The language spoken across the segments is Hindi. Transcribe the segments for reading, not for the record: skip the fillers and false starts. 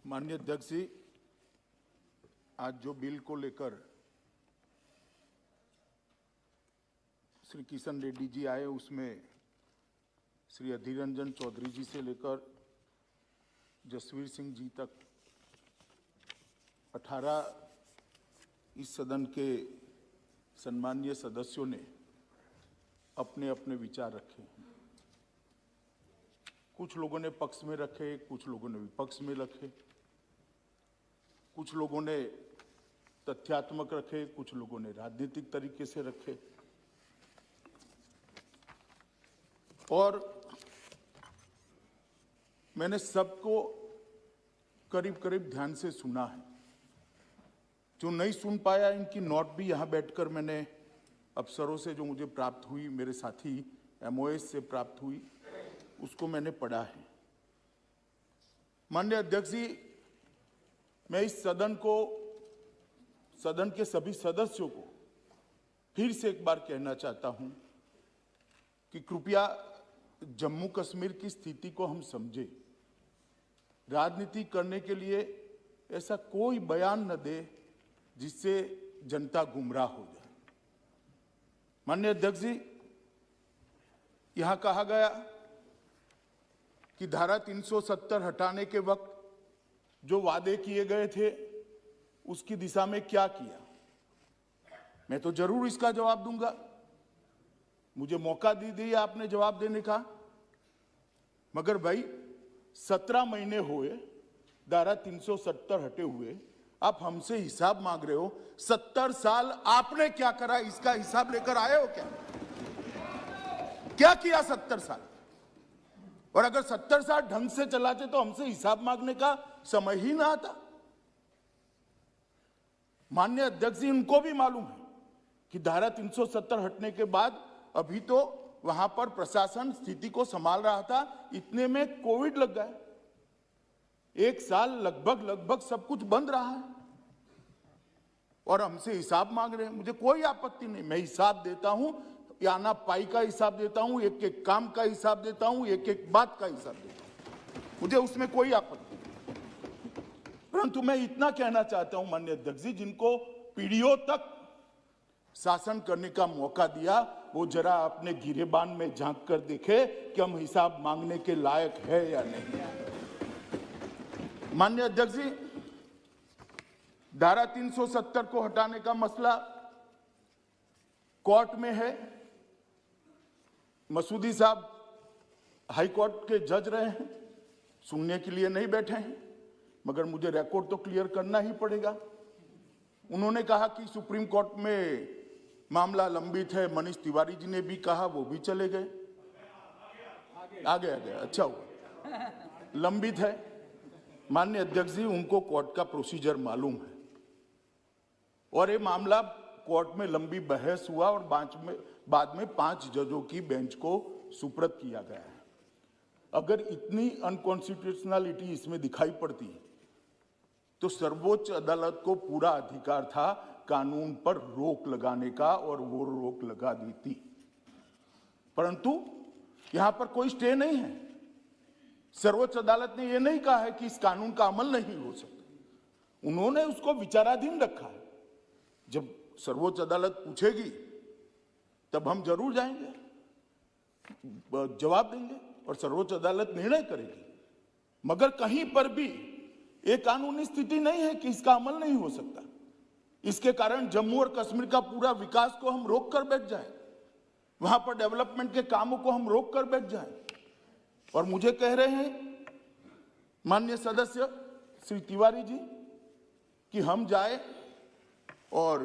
माननीय अध्यक्ष जी, आज जो बिल को लेकर श्री किशन रेड्डी जी आए, उसमें श्री अधीर रंजन चौधरी जी से लेकर जसवीर सिंह जी तक 18 इस सदन के सम्माननीय सदस्यों ने अपने अपने विचार रखे। कुछ लोगों ने पक्ष में रखे, कुछ लोगों ने विपक्ष में रखे, कुछ लोगों ने तथ्यात्मक रखे, कुछ लोगों ने राजनीतिक तरीके से रखे। और मैंने सबको करीब करीब ध्यान से सुना है। जो नहीं सुन पाया, इनकी नोट भी यहां बैठकर मैंने अफसरों से जो मुझे प्राप्त हुई, मेरे साथी एमओएस से प्राप्त हुई, उसको मैंने पढ़ा है। माननीय अध्यक्ष जी, मैं इस सदन के सभी सदस्यों को फिर से एक बार कहना चाहता हूं कि कृपया जम्मू कश्मीर की स्थिति को हम समझें। राजनीति करने के लिए ऐसा कोई बयान न दे जिससे जनता गुमराह हो जाए। माननीय अध्यक्ष जी, यहां कहा गया कि धारा 370 हटाने के वक्त जो वादे किए गए थे उसकी दिशा में क्या किया। मैं तो जरूर इसका जवाब दूंगा। मुझे मौका दीजिए आपने जवाब देने का। मगर भाई 17 महीने हुए धारा 370 हटे हुए, आप हमसे हिसाब मांग रहे हो। 70 साल आपने क्या करा, इसका हिसाब लेकर आए हो क्या किया 70 साल? और अगर 70 साल ढंग से चलाते तो हमसे हिसाब मांगने का समय ही ना आता। माननीय अध्यक्ष जी, इनको भी मालूम है कि धारा 370 हटने के बाद अभी तो वहां पर प्रशासन स्थिति को संभाल रहा था, इतने में कोविड लग गया। एक साल लगभग सब कुछ बंद रहा है और हमसे हिसाब मांग रहे हैं। मुझे कोई आपत्ति नहीं, मैं हिसाब देता हूं, आना पाई का हिसाब देता हूं, एक एक काम का हिसाब देता हूं, एक एक बात का हिसाब देता हूं, मुझे उसमें कोई आपत्ति नहीं। परंतु मैं इतना कहना चाहता हूं माननीय अध्यक्ष जी, जिनको पीढ़ियों तक शासन करने का मौका दिया, वो जरा अपने गिरेबान में झांक कर देखे कि हम हिसाब मांगने के लायक है या नहीं। माननीय अध्यक्ष जी, धारा 370 को हटाने का मसला कोर्ट में है। मसूदी साहब हाई कोर्ट के जज रहे हैं, सुनने के लिए नहीं बैठे हैं, मगर मुझे रिकॉर्ड तो क्लियर करना ही पड़ेगा। उन्होंने कहा कि सुप्रीम कोर्ट में मामला लंबित है। मनीष तिवारी जी ने भी कहा, वो भी चले गए। आगे अच्छा हुआ, लंबित है। माननीय अध्यक्ष जी, उनको कोर्ट का प्रोसीजर मालूम है और ये मामला कोर्ट में लंबी बहस हुआ और बाद में 5 जजों की बेंच को सुपुर्द किया गया है। अगर इतनी अनकॉन्स्टिट्यूशनलिटी इसमें दिखाई पड़ती तो सर्वोच्च अदालत को पूरा अधिकार था कानून पर रोक लगाने का, और वो रोक लगा दी थी। परंतु यहां पर कोई स्टे नहीं है। सर्वोच्च अदालत ने यह नहीं कहा है कि इस कानून का अमल नहीं हो सकता। उन्होंने उसको विचाराधीन रखा है। जब सर्वोच्च अदालत पूछेगी तब हम जरूर जाएंगे, जवाब देंगे और सर्वोच्च अदालत निर्णय करेगी। मगर कहीं पर भी एक कानूनी स्थिति नहीं है कि इसका अमल नहीं हो सकता। इसके कारण जम्मू और कश्मीर का पूरा विकास को हम रोक कर बैठ जाए, वहां पर डेवलपमेंट के कामों को हम रोक कर बैठ जाए। और मुझे कह रहे हैं माननीय सदस्य श्री तिवारी जी कि हम जाए और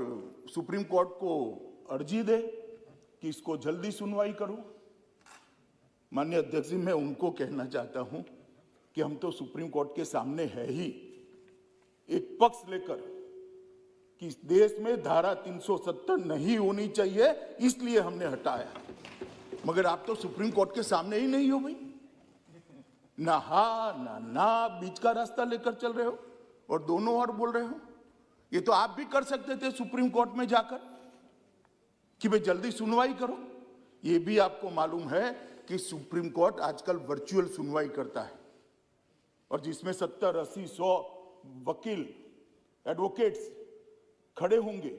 सुप्रीम कोर्ट को अर्जी दे कि इसको जल्दी सुनवाई करो। माननीय अध्यक्ष जी, मैं उनको कहना चाहता हूं कि हम तो सुप्रीम कोर्ट के सामने है ही, एक पक्ष लेकर कि इस देश में धारा 370 नहीं होनी चाहिए, इसलिए हमने हटाया। मगर आप तो सुप्रीम कोर्ट के सामने ही नहीं हो भाई। ना हा ना बीच का रास्ता लेकर चल रहे हो और दोनों ओर बोल रहे हो। ये तो आप भी कर सकते थे सुप्रीम कोर्ट में जाकर कि भाई जल्दी सुनवाई करो। ये भी आपको मालूम है कि सुप्रीम कोर्ट आजकल वर्चुअल सुनवाई करता है और जिसमें 70, 80, 100 वकील, एडवोकेट्स खड़े होंगे,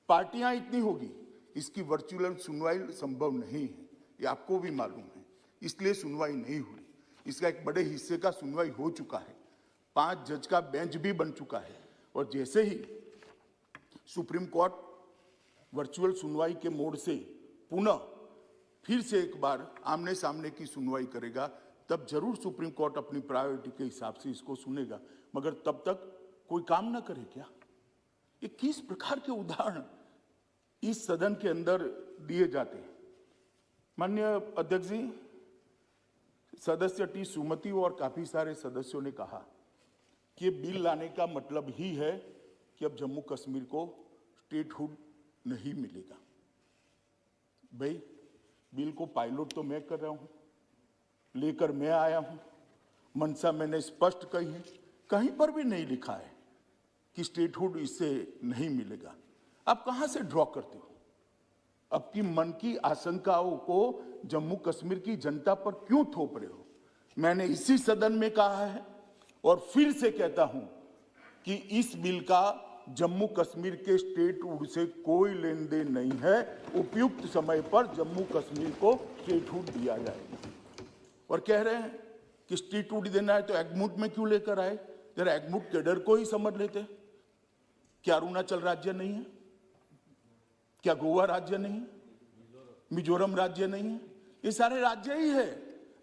पार्टियां इतनी होगी, इसकी वर्चुअल सुनवाई संभव नहीं है, ये आपको भी मालूम है। इसलिए सुनवाई नहीं हुई। इसका एक बड़े हिस्से का सुनवाई हो चुका है, 5 जज का बेंच भी बन चुका है, और जैसे ही सुप्रीम कोर्ट वर्चुअल सुनवाई के मोड से पुनः फिर से एक बार आमने सामने की सुनवाई करेगा, तब जरूर सुप्रीम कोर्ट अपनी प्रायोरिटी के हिसाब से इसको सुनेगा। मगर तब तक कोई काम ना करे क्या? ये किस प्रकार के उदाहरण इस सदन के अंदर दिए जाते हैं? माननीय अध्यक्ष जी, सदस्य टी सुमति और काफी सारे सदस्यों ने कहा कि बिल लाने का मतलब ही है कि अब जम्मू कश्मीर को स्टेटहुड नहीं मिलेगा। भाई, बिल को पायलट तो मैं कर रहा हूं, लेकर मैं आया हूं, मंशा मैंने स्पष्ट कही है, कहीं पर भी नहीं लिखा है कि स्टेटहुड इससे नहीं मिलेगा। आप कहां से ड्रॉ करते हो? आपकी मन की आशंकाओं को जम्मू कश्मीर की जनता पर क्यों थोप रहे हो? मैंने इसी सदन में कहा है और फिर से कहता हूं कि इस बिल का जम्मू कश्मीर के स्टेटहुड से कोई लेन देन नहीं है। उपयुक्त समय पर जम्मू कश्मीर को स्टेटहुड दिया जाएगा। और कह रहे हैं कि स्टेटहुड देना है तो एग्मूट में क्यों लेकर आए? जरा एग्मूट कैडर को ही समझ लेते। क्या अरुणाचल राज्य नहीं है? क्या गोवा राज्य नहीं है? मिजोरम राज्य नहीं है? ये सारे राज्य ही है।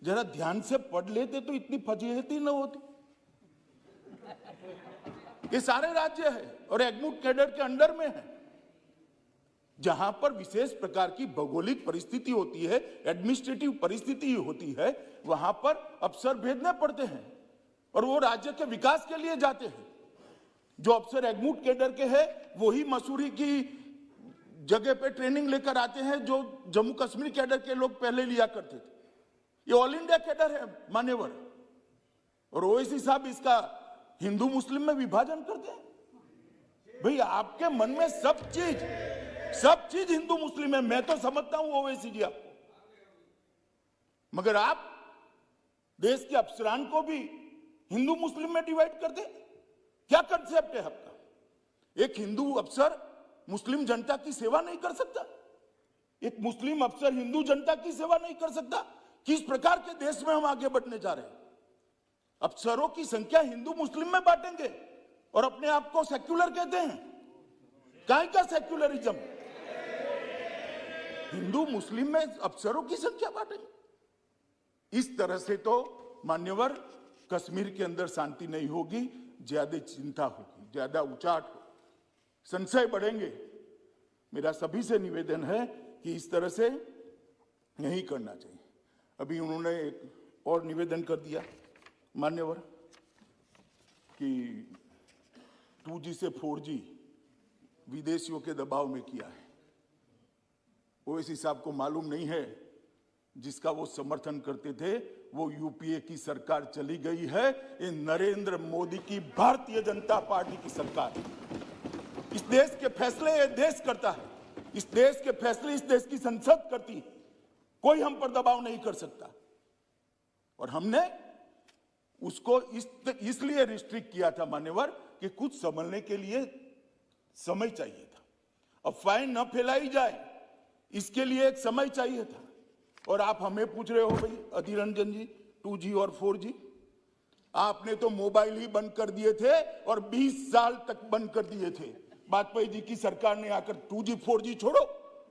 जरा ध्यान से पढ़ लेते तो इतनी फजीहती न होती। ये सारे राज्य है और एग्मूट कैडर के अंडर में है। जहां पर विशेष प्रकार की भौगोलिक परिस्थिति होती है, एडमिनिस्ट्रेटिव परिस्थिति होती है, वहां पर अफसर भेजने पड़ते हैं और वो राज्य के विकास के लिए जाते हैं। जो अफसर एग्मूट कैडर के हैं वही मसूरी की जगह पे ट्रेनिंग लेकर आते हैं जो जम्मू कश्मीर कैडर के लोग पहले लिया करते थे। ये ऑल इंडिया कैडर है मान्यवर, और ओवैसी साहब इसका हिंदू मुस्लिम में विभाजन करते हैं। भाई, आपके मन में सब चीज हिंदू मुस्लिम है, मैं तो समझता हूं ओवैसी जी आपको, मगर आप देश के अफसरान को भी हिंदू मुस्लिम में डिवाइड कर दे। क्या कंसेप्ट है आपका? एक हिंदू अफसर मुस्लिम जनता की सेवा नहीं कर सकता? एक मुस्लिम अफसर हिंदू जनता की सेवा नहीं कर सकता? किस प्रकार के देश में हम आगे बढ़ने जा रहे हैं? अफसरों की संख्या हिंदू मुस्लिम में बांटेंगे और अपने आप को सेक्युलर कहते हैं। काहे का सेक्युलरिज्म? हिंदू मुस्लिम में अफसरों की संख्या बांटेंगे। इस तरह से तो मान्यवर कश्मीर के अंदर शांति नहीं होगी, ज्यादा चिंता होगी, ज्यादा उचाट होगी, संशय बढ़ेंगे। मेरा सभी से निवेदन है कि इस तरह से नहीं करना चाहिए। अभी उन्होंने एक और निवेदन कर दिया मान्यवर कि 2G से 4G विदेशियों के दबाव में किया है। ओवैसी साहब को मालूम नहीं है जिसका वो समर्थन करते थे वो यूपीए की सरकार चली गई है। ये नरेंद्र मोदी की भारतीय जनता पार्टी की सरकार है। इस देश के फैसले ये देश करता है, इस देश के फैसले इस देश की संसद करती है। कोई हम पर दबाव नहीं कर सकता। और हमने उसको इसलिए रिस्ट्रिक्ट किया था मान्यवर कि कुछ समझने के लिए समय चाहिए था। अफवाहें न फैलाई जाए इसके लिए एक समय चाहिए था। और आप हमें पूछ रहे हो भाई अधीर रंजन जी 2G और 4G, आपने तो मोबाइल ही बंद कर दिए थे और 20 साल तक बंद कर दिए थे। वाजपेयी जी की सरकार ने आकर 2G 4G छोड़ो,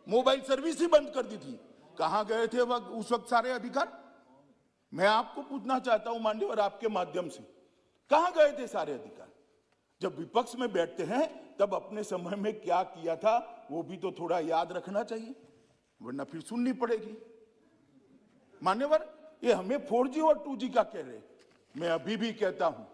मोबाइल सर्विस ही बंद कर दी थी। कहां गए थे उस वक्त सारे अधिकार? मैं आपको पूछना चाहता हूं माननीय आपके माध्यम से, कहां गए थे सारे अधिकार? जब विपक्ष में बैठते हैं तब अपने समय में क्या किया था वो भी तो थोड़ा याद रखना चाहिए, वरना फिर सुननी पड़ेगी। मान्यवर, ये हमें 4G और 2G का कह रहे, मैं अभी भी कहता हूं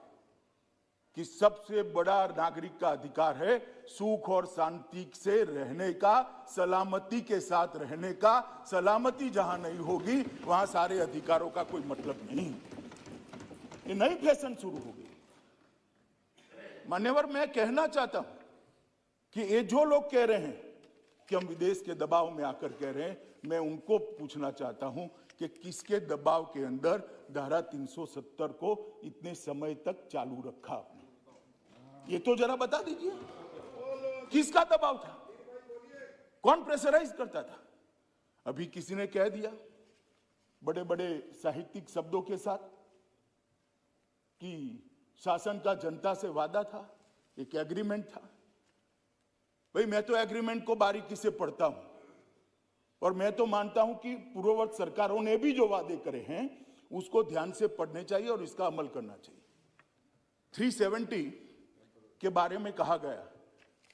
कि सबसे बड़ा नागरिक का अधिकार है सुख और शांति से रहने का, सलामती के साथ रहने का। सलामती जहां नहीं होगी वहां सारे अधिकारों का कोई मतलब नहीं। ये नई फैशन शुरू हो गई। मान्यवर, मैं कहना चाहता हूं कि ये जो लोग कह रहे हैं कि हम विदेश के दबाव में आकर कह रहे हैं, मैं उनको पूछना चाहता हूं कि किसके दबाव के अंदर धारा 370 को इतने समय तक चालू रखा आपने, ये तो जरा बता दीजिए। किसका दबाव था, कौन प्रेशराइज करता था? अभी किसी ने कह दिया बड़े बड़े साहित्यिक शब्दों के साथ कि शासन का जनता से वादा था, एक एग्रीमेंट था। भाई मैं तो एग्रीमेंट को बारीकी से पढ़ता हूं और मैं तो मानता हूं कि पूर्ववर्ती सरकारों ने भी जो वादे करे हैं उसको ध्यान से पढ़ने चाहिए और इसका अमल करना चाहिए। 370 के बारे में कहा गया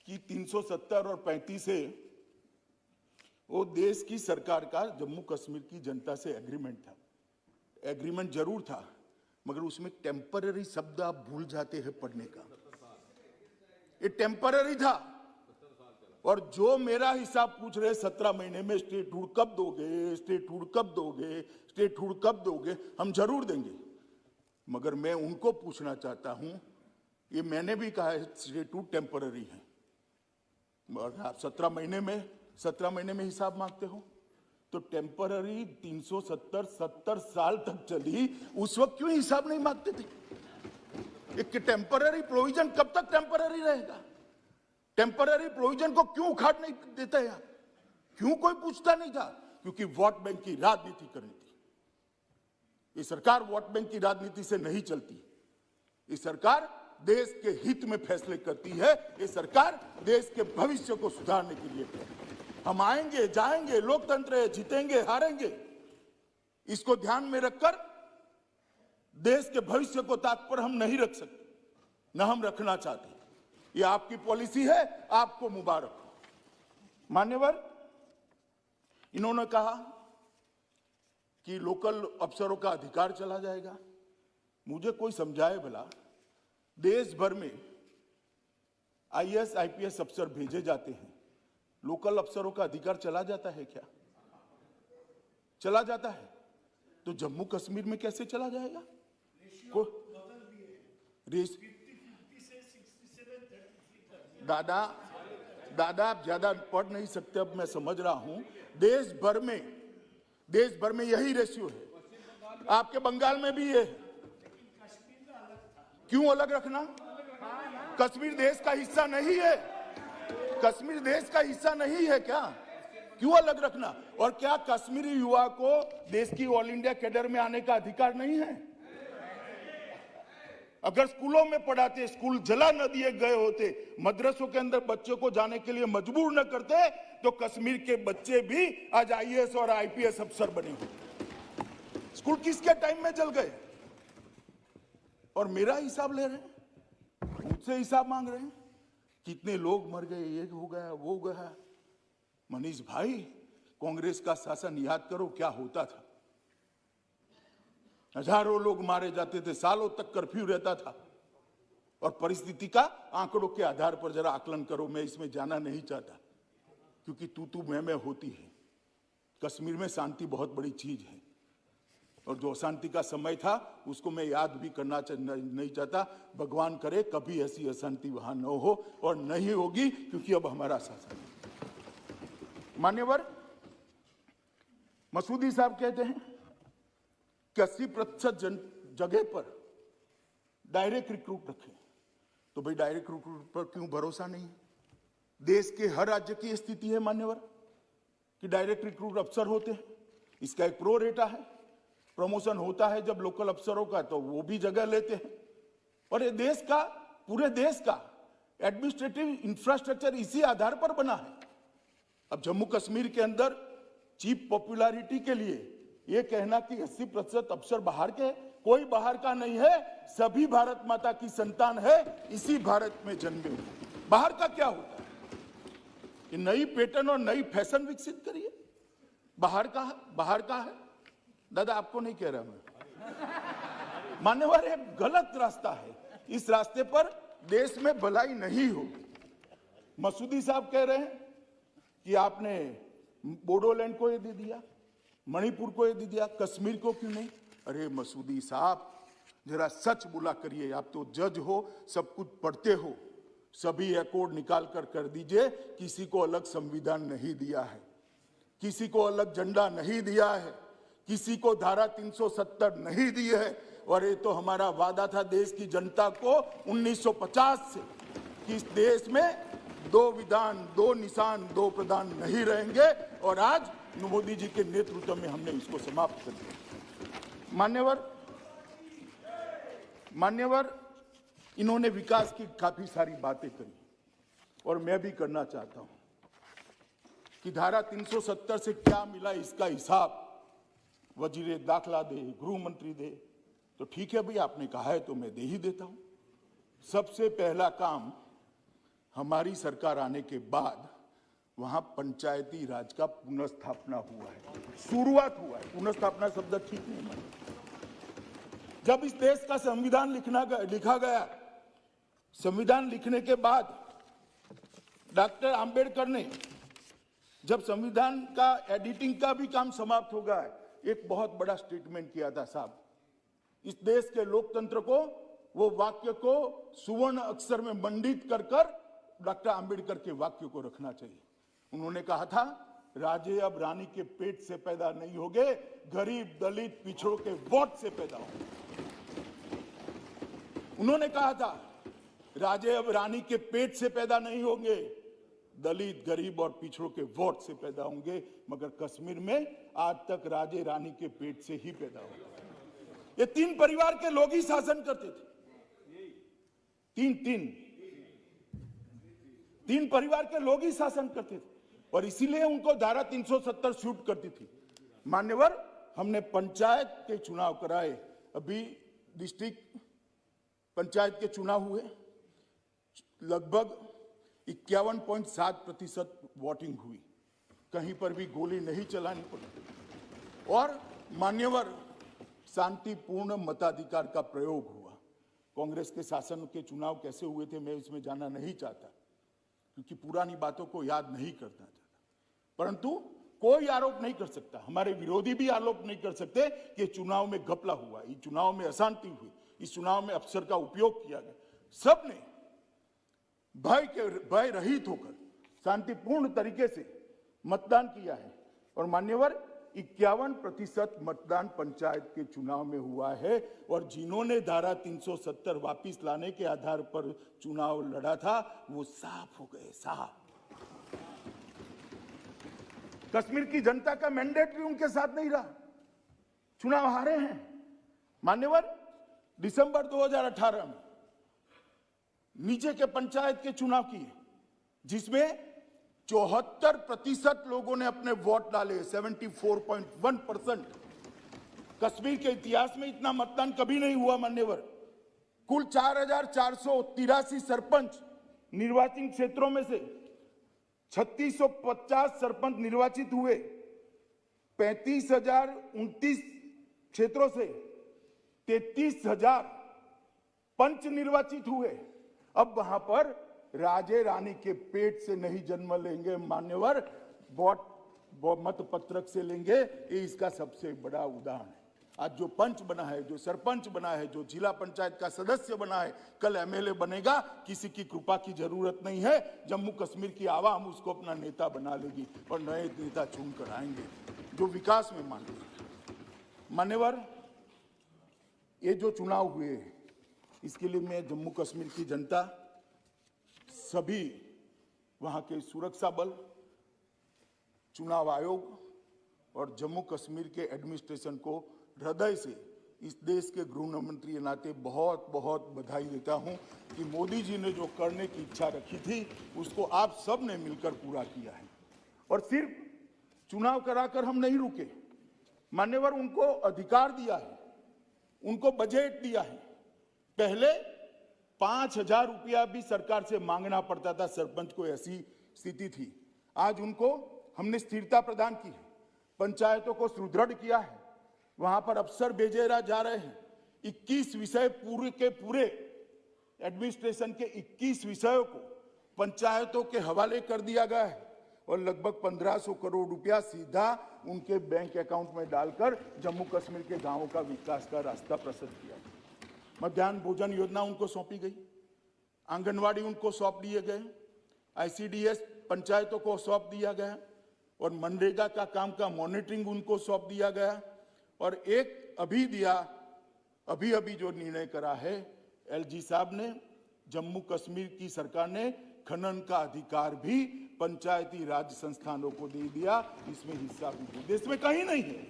कि 370 और 35 से वो देश की सरकार का जम्मू कश्मीर की जनता से एग्रीमेंट था। एग्रीमेंट जरूर था मगर उसमें टेम्पररी शब्द आप भूल जाते हैं पढ़ने का। ये टेम्पररी था और जो मेरा हिसाब पूछ रहे 17 महीने में स्टेटहुड कब दोगे, स्टेटहुड कब दोगे, स्टेटहुड कब दोगे, हम जरूर देंगे। मगर मैं उनको पूछना चाहता हूं, ये मैंने भी कहा है स्टेटहुड टेम्पररी है, मगर आप 17 महीने में हिसाब मांगते हो तो टेम्पररी 370 70 साल तक चली, उस वक्त क्यों हिसाब नहीं मांगते थे? एक टेम्पररी प्रोविजन कब तक टेम्पररी रहेगा? टेम्पररी प्रोविजन को क्यों उखाड़ नहीं देता यार? क्यों कोई पूछता नहीं था? क्योंकि वोट बैंक की राजनीति करनी थी। ये सरकार वोट बैंक की राजनीति से नहीं चलती। ये सरकार देश के हित में फैसले करती है। ये सरकार देश के भविष्य को सुधारने के लिए है। हम आएंगे जाएंगे, लोकतंत्र है, जीतेंगे हारेंगे, इसको ध्यान में रखकर देश के भविष्य को ताक पर हम नहीं रख सकते, न हम रखना चाहते। ये आपकी पॉलिसी है, आपको मुबारक हो। मान्यवर, इन्होंने कहा कि लोकल अफसरों का अधिकार चला जाएगा। मुझे कोई समझाए भला, देश भर में आईएएस आईपीएस अफसर भेजे जाते हैं, लोकल अफसरों का अधिकार चला जाता है क्या? चला जाता है तो जम्मू कश्मीर में कैसे चला जाएगा? दादा आप ज्यादा पढ़ नहीं सकते, अब मैं समझ रहा हूं। देश भर में यही रेशियो है। आपके बंगाल में भी ये, क्यों अलग रखना? कश्मीर देश का हिस्सा नहीं है? कश्मीर देश का हिस्सा नहीं है क्या? क्यों अलग रखना? और क्या कश्मीरी युवा को देश की ऑल इंडिया कैडर में आने का अधिकार नहीं है? अगर स्कूलों में पढ़ाते, स्कूल जला न दिए गए होते, मदरसों के अंदर बच्चों को जाने के लिए मजबूर न करते, तो कश्मीर के बच्चे भी आज आईएएस और आईपीएस अफसर बने होते। स्कूल किसके टाइम में जल गए? और मेरा हिसाब ले रहे हैं, मुझसे हिसाब मांग रहे हैं। कितने लोग मर गए, ये हो गया, वो हो गया। मनीष भाई, कांग्रेस का शासन याद करो क्या होता था। हजारों लोग मारे जाते थे, सालों तक कर्फ्यू रहता था। और परिस्थिति का आंकड़ों के आधार पर जरा आकलन करो। मैं इसमें जाना नहीं चाहता क्योंकि तू मैं होती है। कश्मीर में शांति बहुत बड़ी चीज है और जो अशांति का समय था उसको मैं याद भी करना नहीं चाहता। भगवान करे कभी ऐसी अशांति वहां न हो और नहीं होगी, क्योंकि अब हमारा शासन है। मान्यवर, मसूदी साहब कहते हैं कि 80% जगह पर डायरेक्ट रिक्रूट रखें। तो भाई डायरेक्ट रिक्रूट पर क्यों भरोसा नहीं है? देश के हर राज्य की स्थिति है मान्यवर कि डायरेक्ट रिक्रूट अफसर होते हैं। इसका एक प्रो रेटा है, प्रमोशन होता है जब लोकल अफसरों का, तो वो भी जगह लेते हैं। और ये देश का, पूरे देश का एडमिनिस्ट्रेटिव इंफ्रास्ट्रक्चर इसी आधार पर बना है। अब जम्मू कश्मीर के अंदर चीप पॉपुलैरिटी के लिए ये कहना कि 80% अफसर बाहर के, कोई बाहर का नहीं है, सभी भारत माता की संतान है, इसी भारत में जन्मे। बाहर का क्या होता है? ये नई पैटर्न और नई फैशन विकसित करिए। बाहर का है। दादा आपको नहीं कह रहा मैं, मान्यवर, एक गलत रास्ता है। इस रास्ते पर देश में भलाई नहीं होगी। मसूदी साहब कह रहे हैं कि आपने बोडोलैंड को ये दे दिया, मणिपुर को ये दे दिया, कश्मीर को क्यों नहीं? अरे मसूदी साहब, जरा सच बोला करिए। आप तो जज हो, सब कुछ पढ़ते हो। सभी अकॉर्ड निकाल कर दीजिए। किसी को अलग संविधान नहीं दिया है, किसी को अलग झंडा नहीं दिया है। किसी को धारा 370 नहीं दी है। और ये तो हमारा वादा था देश की जनता को 1950 से कि इस देश में 2 विधान, 2 निशान, 2 प्रधान नहीं रहेंगे। और आज मोदी जी के नेतृत्व में हमने इसको समाप्त कर दिया। मान्यवर, इन्होंने विकास की काफी सारी बातें करी और मैं भी करना चाहता हूं कि धारा 370 से क्या मिला इसका हिसाब वजीर दाखिला दे, गृह मंत्री दे। तो ठीक है भाई, आपने कहा है तो मैं दे ही देता हूं। सबसे पहला काम हमारी सरकार आने के बाद वहां पंचायती राज का पुनर्स्थापना हुआ है, शुरुआत हुआ है। पुनर्स्थापना शब्द ठीक नहीं माना। जब इस देश का संविधान लिखा गया, संविधान लिखने के बाद डॉक्टर आंबेडकर ने जब संविधान का एडिटिंग का भी काम समाप्त हो गया, एक बहुत बड़ा स्टेटमेंट किया था साहब, इस देश के लोकतंत्र को, वो वाक्य को सुवर्ण अक्षर में मंडित कर डॉक्टर आंबेडकर के वाक्य को रखना चाहिए। उन्होंने कहा था, राजे अब रानी के पेट से पैदा नहीं होंगे, गरीब दलित पिछड़ों के वोट से पैदा होंगे। उन्होंने कहा था, राजे अब रानी के पेट से पैदा नहीं होंगे, दलित गरीब और पिछड़ों के वोट से पैदा होंगे। मगर कश्मीर में आज तक राजे रानी के पेट से ही पैदा होगा। ये 3 परिवार के लोग ही शासन करते थे। तीन परिवार के लोग ही शासन करते थे और इसीलिए उनको धारा 370 शूट करती थी। मान्यवर, हमने पंचायत के चुनाव कराए, अभी डिस्ट्रिक्ट पंचायत के चुनाव हुए, लगभग 51.7% वोटिंग हुई, कहीं पर भी गोली नहीं चलानी पड़ी। और मान्यवर, शांतिपूर्ण मताधिकार का प्रयोग हुआ। कांग्रेस के शासन के चुनाव कैसे हुए थे मैं इसमें जाना नहीं चाहता, क्योंकि पुरानी बातों को याद नहीं करना चाहता। परंतु कोई आरोप नहीं कर सकता, हमारे विरोधी भी आरोप नहीं कर सकते कि चुनाव में घपला हुआ, इस चुनाव में अशांति हुई, इस चुनाव में अफसर का उपयोग किया गया। सबने भय रहित होकर शांतिपूर्ण तरीके से मतदान किया है। और मान्यवर, 51% मतदान पंचायत के चुनाव में हुआ है। और जिन्होंने धारा 370 वापिस लाने के आधार पर चुनाव लड़ा था, वो साफ हो गए, साफ। कश्मीर की जनता का मैंडेट भी उनके साथ नहीं रहा, चुनाव हारे हैं। मान्यवर, दिसंबर 2018 में नीचे के पंचायत के चुनाव किए, जिसमें 74% लोगों ने अपने वोट डाले, 74.1%। कश्मीर के इतिहास में इतना मतदान कभी नहीं हुआ मान्यवर। कुल 4483 सरपंच निर्वाचित क्षेत्रों में से 3650 सरपंच निर्वाचित हुए। 35,029 क्षेत्रों से 33,000 पंच निर्वाचित हुए। अब वहां पर राजे रानी के पेट से नहीं जन्म लेंगे मान्यवर, वोट मत पत्रक से लेंगे। ये इसका सबसे बड़ा उदाहरण है। आज जो पंच बना है, जो सरपंच बना है, जो जिला पंचायत का सदस्य बना है, कल एमएलए बनेगा। किसी की कृपा की जरूरत नहीं है। जम्मू कश्मीर की आवाम उसको अपना नेता बना लेगी और नए नेता चुनकर आएंगे जो विकास में मानेंगे। मान्यवर, ये जो चुनाव हुए, इसके लिए मैं जम्मू कश्मीर की जनता, सभी वहां के सुरक्षा बल, चुनाव आयोग और जम्मू कश्मीर के एडमिनिस्ट्रेशन को हृदय से इस देश के गृह मंत्री के नाते बहुत बहुत बधाई देता हूं कि मोदी जी ने जो करने की इच्छा रखी थी उसको आप सब ने मिलकर पूरा किया है। और सिर्फ चुनाव कराकर हम नहीं रुके मान्यवर, उनको अधिकार दिया है, उनको बजट दिया है। पहले 5,000 रुपया भी सरकार से मांगना पड़ता था, सरपंच को ऐसी स्थिति थी। आज उनको हमने स्थिरता प्रदान की है, पंचायतों को सुदृढ़ किया है, वहां पर अफसर भेजे जा रहे हैं। 21 विषय पूरे के पूरे एडमिनिस्ट्रेशन के 21 विषयों को पंचायतों के हवाले कर दिया गया है और लगभग 1500 करोड़ रुपया सीधा उनके बैंक अकाउंट में डालकर जम्मू कश्मीर के गांवों का विकास का रास्ता प्रशस्त किया। मध्याह्न भोजन योजना उनको सौंपी गई, आंगनवाड़ी उनको सौंप दिए गए, ICDS पंचायतों को सौंप दिया गया और मनरेगा का काम का मॉनिटरिंग उनको सौंप दिया गया। और एक अभी दिया, अभी जो निर्णय करा है एलजी साहब ने, जम्मू कश्मीर की सरकार ने खनन का अधिकार भी पंचायती राज संस्थानों को दे दिया, इसमें हिस्सा भी दे। देश में कहीं नहीं है।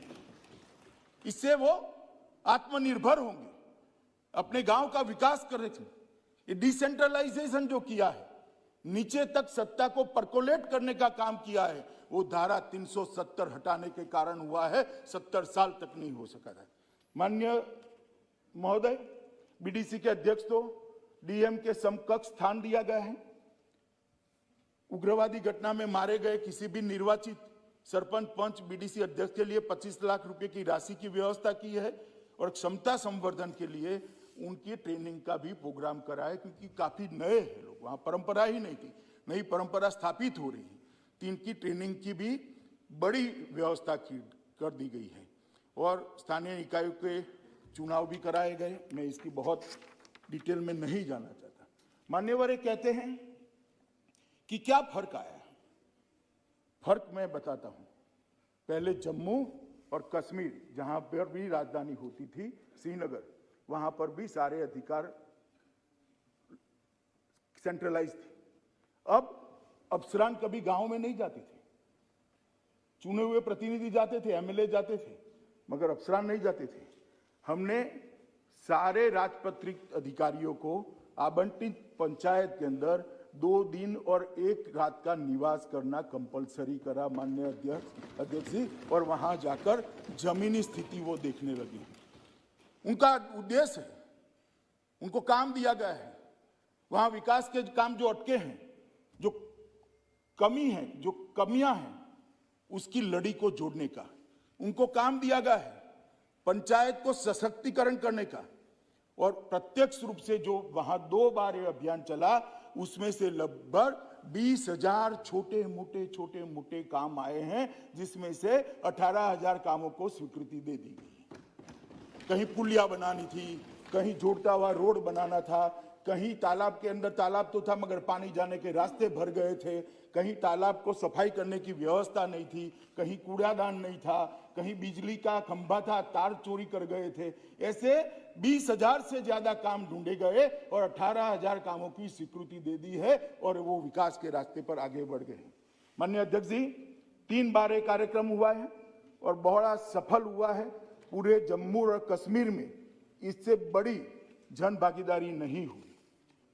इससे वो आत्मनिर्भर होंगे, अपने गांव का विकास करेंगे। ये डिसेंट्रलाइजेशन जो किया है, नीचे तक सत्ता को परकोलेट करने का काम किया है, वो धारा 370 हटाने के कारण हुआ है। 70 साल तक नहीं हो सका था। माननीय महोदय, बीडीसी के अध्यक्ष तो डीएम के समकक्ष स्थान दिया गया है। उग्रवादी घटना में मारे गए किसी भी निर्वाचित सरपंच, पंच, बीडीसी अध्यक्ष के लिए 25 लाख रुपए की राशि की व्यवस्था की है और क्षमता संवर्धन के लिए उनकी ट्रेनिंग का भी प्रोग्राम कराए, क्योंकि काफी नए हैं लोग, वहां परंपरा ही नहीं थी, नई परंपरा स्थापित हो रही है। तो इनकी ट्रेनिंग की भी बड़ी व्यवस्था कर दी गई है और स्थानीय निकायों के चुनाव भी कराए गए। मैं इसकी बहुत डिटेल में नहीं जाना चाहता। मान्यवर कहते हैं कि क्या फर्क आया। फर्क मैं बताता हूं। पहले जम्मू और कश्मीर, जहां पर भी राजधानी होती थी श्रीनगर, वहां पर भी सारे अधिकार सेंट्रलाइज थे। अब अफसरान कभी गांव में नहीं जाते थे। चुने हुए प्रतिनिधि जाते थे, एमएलए जाते थे, मगर अफसरान नहीं जाते थे। हमने सारे राजपत्रित अधिकारियों को आवंटित पंचायत के अंदर 2 दिन और 1 रात का निवास करना कंपलसरी करा, माननीय अध्यक्ष जी, और वहां जाकर जमीनी स्थिति वो देखने लगे। उनका उद्देश्य है, उनको काम दिया गया है, वहां विकास के काम जो अटके हैं, जो कमी है, जो कमियां हैं, उसकी लड़ी को जोड़ने का उनको काम दिया गया है। पंचायत को सशक्तिकरण करने का, और प्रत्यक्ष रूप से जो वहां 2 बार ये अभियान चला, उसमें से लगभग 20,000 छोटे मोटे काम आए हैं, जिसमें से 18,000 कामों को स्वीकृति दे दी गई। कहीं पुलिया बनानी थी, कहीं जोड़ता हुआ रोड बनाना था, कहीं तालाब के अंदर तालाब तो था मगर पानी जाने के रास्ते भर गए थे, कहीं तालाब को सफाई करने की व्यवस्था नहीं थी, कहीं कूड़ादान नहीं था, कहीं बिजली का खंभा था, तार चोरी कर गए थे। ऐसे 20,000 से ज्यादा काम ढूंढे गए और 18,000 कामों की स्वीकृति दे दी है और वो विकास के रास्ते पर आगे बढ़ गए। माननीय अध्यक्ष जी, 3 बार ये कार्यक्रम हुआ है और बहुत सफल हुआ है। पूरे जम्मू और कश्मीर में इससे बड़ी जन भागीदारी नहीं हुई।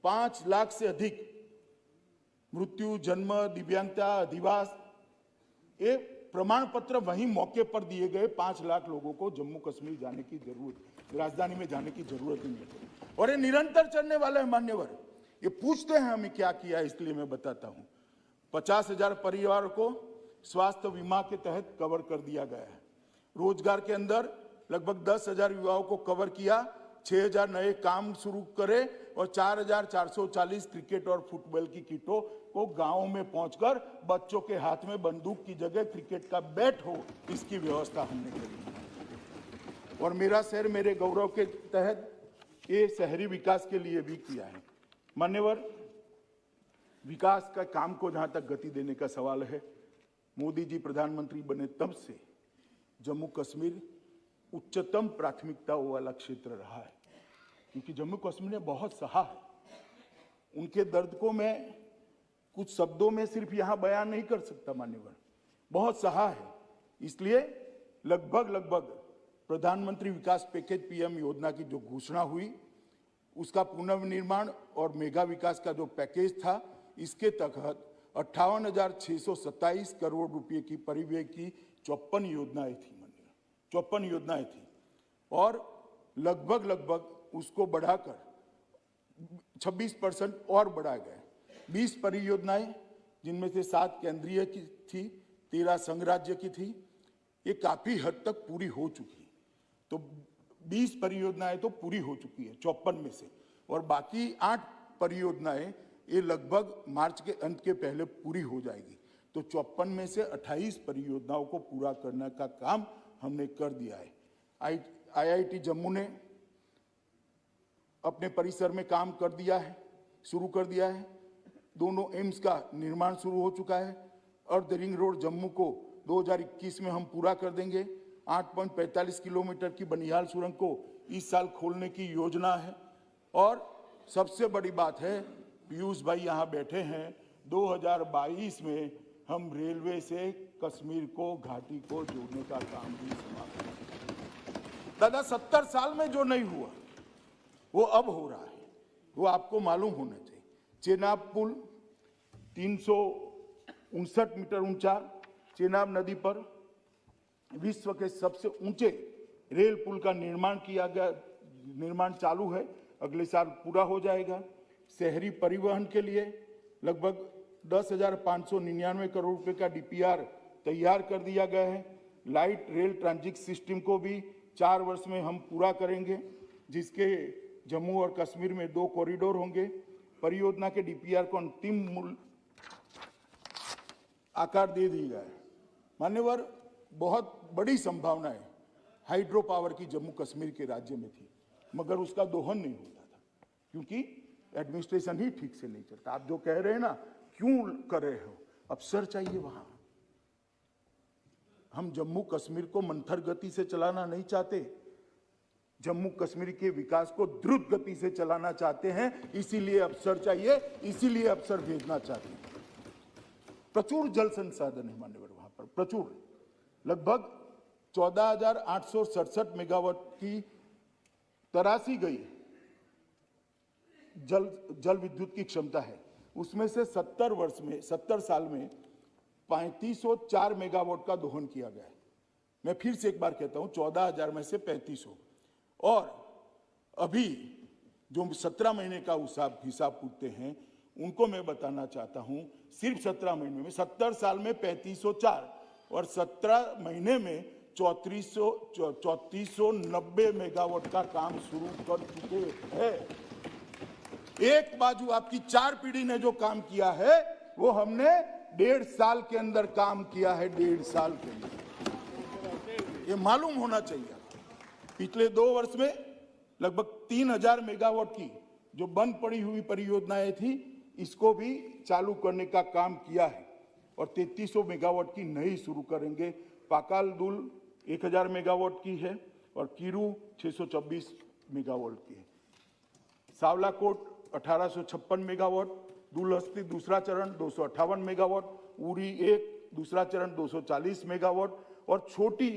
5 लाख से अधिक मृत्यु, जन्म, दिव्यांगता, अधिवास, ये प्रमाण पत्र वहीं मौके पर दिए गए। 5 लाख लोगों को जम्मू कश्मीर जाने की जरूरत, राजधानी में जाने की जरूरत नहीं है और ये निरंतर चलने वाला है। मान्यवर, ये पूछते हैं हमें क्या किया, इसलिए मैं बताता हूं। 50,000 परिवार को स्वास्थ्य बीमा के तहत कवर कर दिया गया है। रोजगार के अंदर लगभग 10,000 युवाओं को कवर किया, 6,000 नए काम शुरू करे और 4,440 क्रिकेट और फुटबॉल की किटों को गांव में पहुंचकर बच्चों के हाथ में बंदूक की जगह क्रिकेट का बैट हो, इसकी व्यवस्था हमने करी। और मेरा शहर मेरे गौरव के तहत ये शहरी विकास के लिए भी किया है। मान्यवर, विकास का काम को जहां तक गति देने का सवाल है, मोदी जी प्रधानमंत्री बने तब से जम्मू कश्मीर उच्चतम प्राथमिकताओं वाला क्षेत्र रहा है, क्योंकि जम्मू कश्मीर ने बहुत सहा है। उनके दर्द को मैं कुछ शब्दों में सिर्फ यहां बयान नहीं कर सकता। मान्यवर, बहुत सहा है। इसलिए लगभग प्रधानमंत्री विकास पैकेज पीएम योजना की जो घोषणा हुई, उसका पुनर्निर्माण और मेगा विकास का जो पैकेज था, इसके तहत 58,627 करोड़ रुपए की परिव्यय की 54 योजनाएं थी। 54 योजनाएं थी और लगभग उसको बढ़ाकर 26% और बढ़ाया गया। 20 परियोजनाएं, जिनमें से 7 केंद्रीय की थी, 13 संघ राज्य की थी, ये काफी हद तक पूरी हो चुकी है। तो 20 परियोजनाएं तो पूरी हो चुकी है 54 में से, और बाकी 8 परियोजनाएं ये लगभग मार्च के अंत के पहले पूरी हो जाएगी। तो 54 में से 28 परियोजनाओं को पूरा करने का काम हमने कर दिया है। आईआईटी जम्मू ने अपने परिसर में काम कर दिया है, शुरू कर दिया है। दोनों एम्स का निर्माण शुरू हो चुका है। अर्ध रिंग रोड जम्मू को 2021 में हम पूरा कर देंगे 8.45 किलोमीटर की बनिहाल सुरंग को इस साल खोलने की योजना है। और सबसे बड़ी बात है, पीयूष भाई यहाँ बैठे हैं, 2022 में हम रेलवे से कश्मीर को, घाटी को जोड़ने का काम भी समाप्त करेंगे। दादा 70 साल में जो नहीं हुआ वो अब हो रहा है, वो आपको मालूम होना चाहिए। चेनाब पुल 359 मीटर ऊंचा, चेनाब नदी पर विश्व के सबसे ऊंचे रेल पुल का निर्माण किया गया, निर्माण चालू है, अगले साल पूरा हो जाएगा। शहरी परिवहन के लिए लगभग 10,599 करोड़ रुपए का डीपीआर तैयार कर दिया गया है। लाइट रेल ट्रांजिट सिस्टम को भी 4 वर्ष में हम पूरा करेंगे, जिसके जम्मू और कश्मीर में 2 कॉरिडोर होंगे। परियोजना के डीपीआर को अंतिम मूल आकार दे दिया गया है। मान्यवर, बहुत बड़ी संभावनाएं हाइड्रो पावर की जम्मू कश्मीर के राज्य में थी, मगर उसका दोहन नहीं होता था क्योंकि एडमिनिस्ट्रेशन ही ठीक से नहीं चलता। आप जो कह रहे हैं ना, क्यों कर रहे हो, अफसर चाहिए वहां। हम जम्मू कश्मीर को मंथर गति से चलाना नहीं चाहते, जम्मू कश्मीर के विकास को द्रुत गति से चलाना चाहते हैं, इसीलिए अफसर चाहिए, इसीलिए अफसर भेजना चाहते हैं। प्रचुर जल संसाधन है मान्यवर वहां पर, प्रचुर, लगभग 14,867 मेगावाट की तराशी गई जल विद्युत की क्षमता है। उसमें से 70 साल में 3504 मेगावाट का दोहन किया गया है। मैं फिर से एक बार कहता हूं, 14,000 में से 3500। और अभी जो 17 महीने का हिसाब पूछते हैं, उनको मैं बताना चाहता हूं, सिर्फ 17 महीने में 70 साल में 3504 और 17 महीने में 3490 मेगावाट का काम शुरू कर चुके हैं। एक बाजू आपकी 4 पीढ़ी ने जो काम किया है वो हमने 1.5 साल के अंदर काम किया है, 1.5 साल के अंदर। ये मालूम होना चाहिए। पिछले 2 वर्ष में लगभग 3000 मेगावाट की जो बंद पड़ी हुई परियोजनाएं थी, इसको भी चालू करने का काम किया है और 3300 मेगावाट की नई शुरू करेंगे। पाकाल दुल 1000 मेगावाट की है और कीरू 624 मेगावाट की है। सावलाकोट 1856 मेगावाट, दुलहस्ती दूसरा चरण 258 मेगावाट, उरी 1 दूसरा चरण 240 मेगावाट और छोटी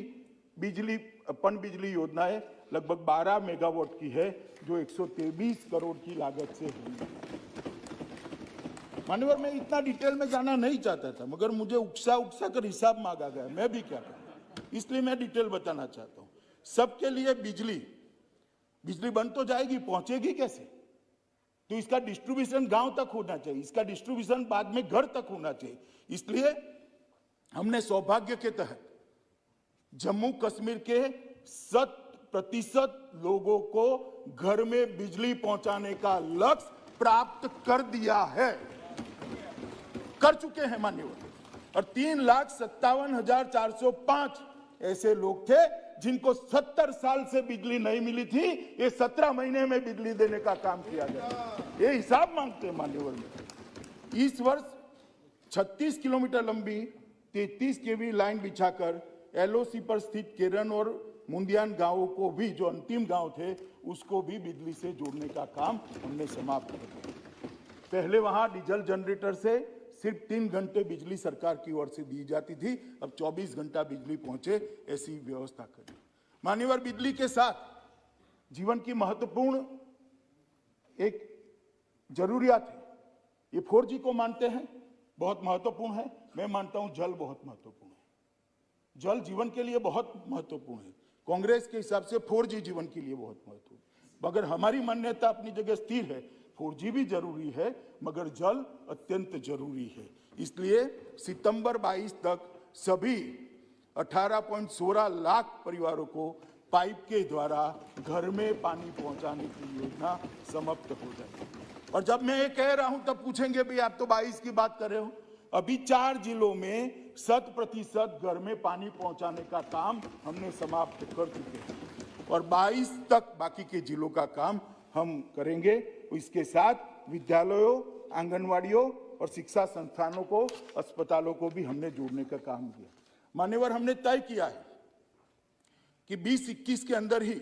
बिजली पन बिजली योजनाएं लगभग 12 मेगावाट की है, जो 123 करोड़ की लागत से हुई। मान्यवर, मैं इतना डिटेल में जाना नहीं चाहता था, मगर मुझे उकसा कर हिसाब मांगा गया, मैं भी क्या करूं, इसलिए मैं डिटेल बताना चाहता हूं। सबके लिए बिजली बंद तो जाएगी, पहुंचेगी कैसे? तो इसका डिस्ट्रीब्यूशन गांव तक होना चाहिए, इसका डिस्ट्रीब्यूशन बाद में घर तक होना चाहिए। इसलिए हमने सौभाग्य के तहत जम्मू कश्मीर के 100% लोगों को घर में बिजली पहुंचाने का लक्ष्य प्राप्त कर दिया है, कर चुके हैं मान्यवर। और 3,57,405 ऐसे लोग थे जिनको 70 साल से बिजली नहीं मिली थी, ये 17 महीने में बिजली देने का काम किया गया। ये हिसाब मांगते हैं मान्यवर में। इस वर्ष 36 किलोमीटर लंबी 33 केवी लाइन बिछाकर एलओसी पर स्थित केरन और मुंदियान गांवों को भी, जो अंतिम गांव थे, उसको भी बिजली से जोड़ने का काम हमने समाप्त कर दिया। पहले वहां डीजल जनरेटर से सिर्फ 3 घंटे बिजली सरकार की ओर से दी जाती थी, अब 24 घंटा बिजली पहुंचे, ऐसी व्यवस्था करी। मान्यवर, बिजली के साथ जीवन की महत्वपूर्ण एक जरूरियात है। ये 4G को मानते हैं, बहुत महत्वपूर्ण है। मैं मानता हूं जल बहुत महत्वपूर्ण है। जल जीवन के लिए बहुत महत्वपूर्ण है। कांग्रेस के हिसाब से 4G जीवन के लिए बहुत महत्वपूर्ण, मगर हमारी मान्यता अपनी जगह स्थिर है। 4G भी जरूरी है, मगर जल अत्यंत जरूरी है। इसलिए सितंबर 22 तक सभी 18.16 लाख परिवारों को पाइप के द्वारा घर में पानी पहुंचाने की योजना समाप्त हो जाएगी। और जब मैं ये कह रहा हूं तब पूछेंगे, भाई आप तो 22 की बात कर रहे हो। अभी 4 जिलों में 100% घर में पानी पहुंचाने का काम हमने समाप्त कर चुके हैं और 22 तक बाकी के जिलों का काम हम करेंगे। इसके साथ विद्यालयों, आंगनवाड़ियों और शिक्षा संस्थानों को, अस्पतालों को भी हमने जोड़ने का काम किया। मान्यवर, हमने तय किया है कि 2021 के अंदर ही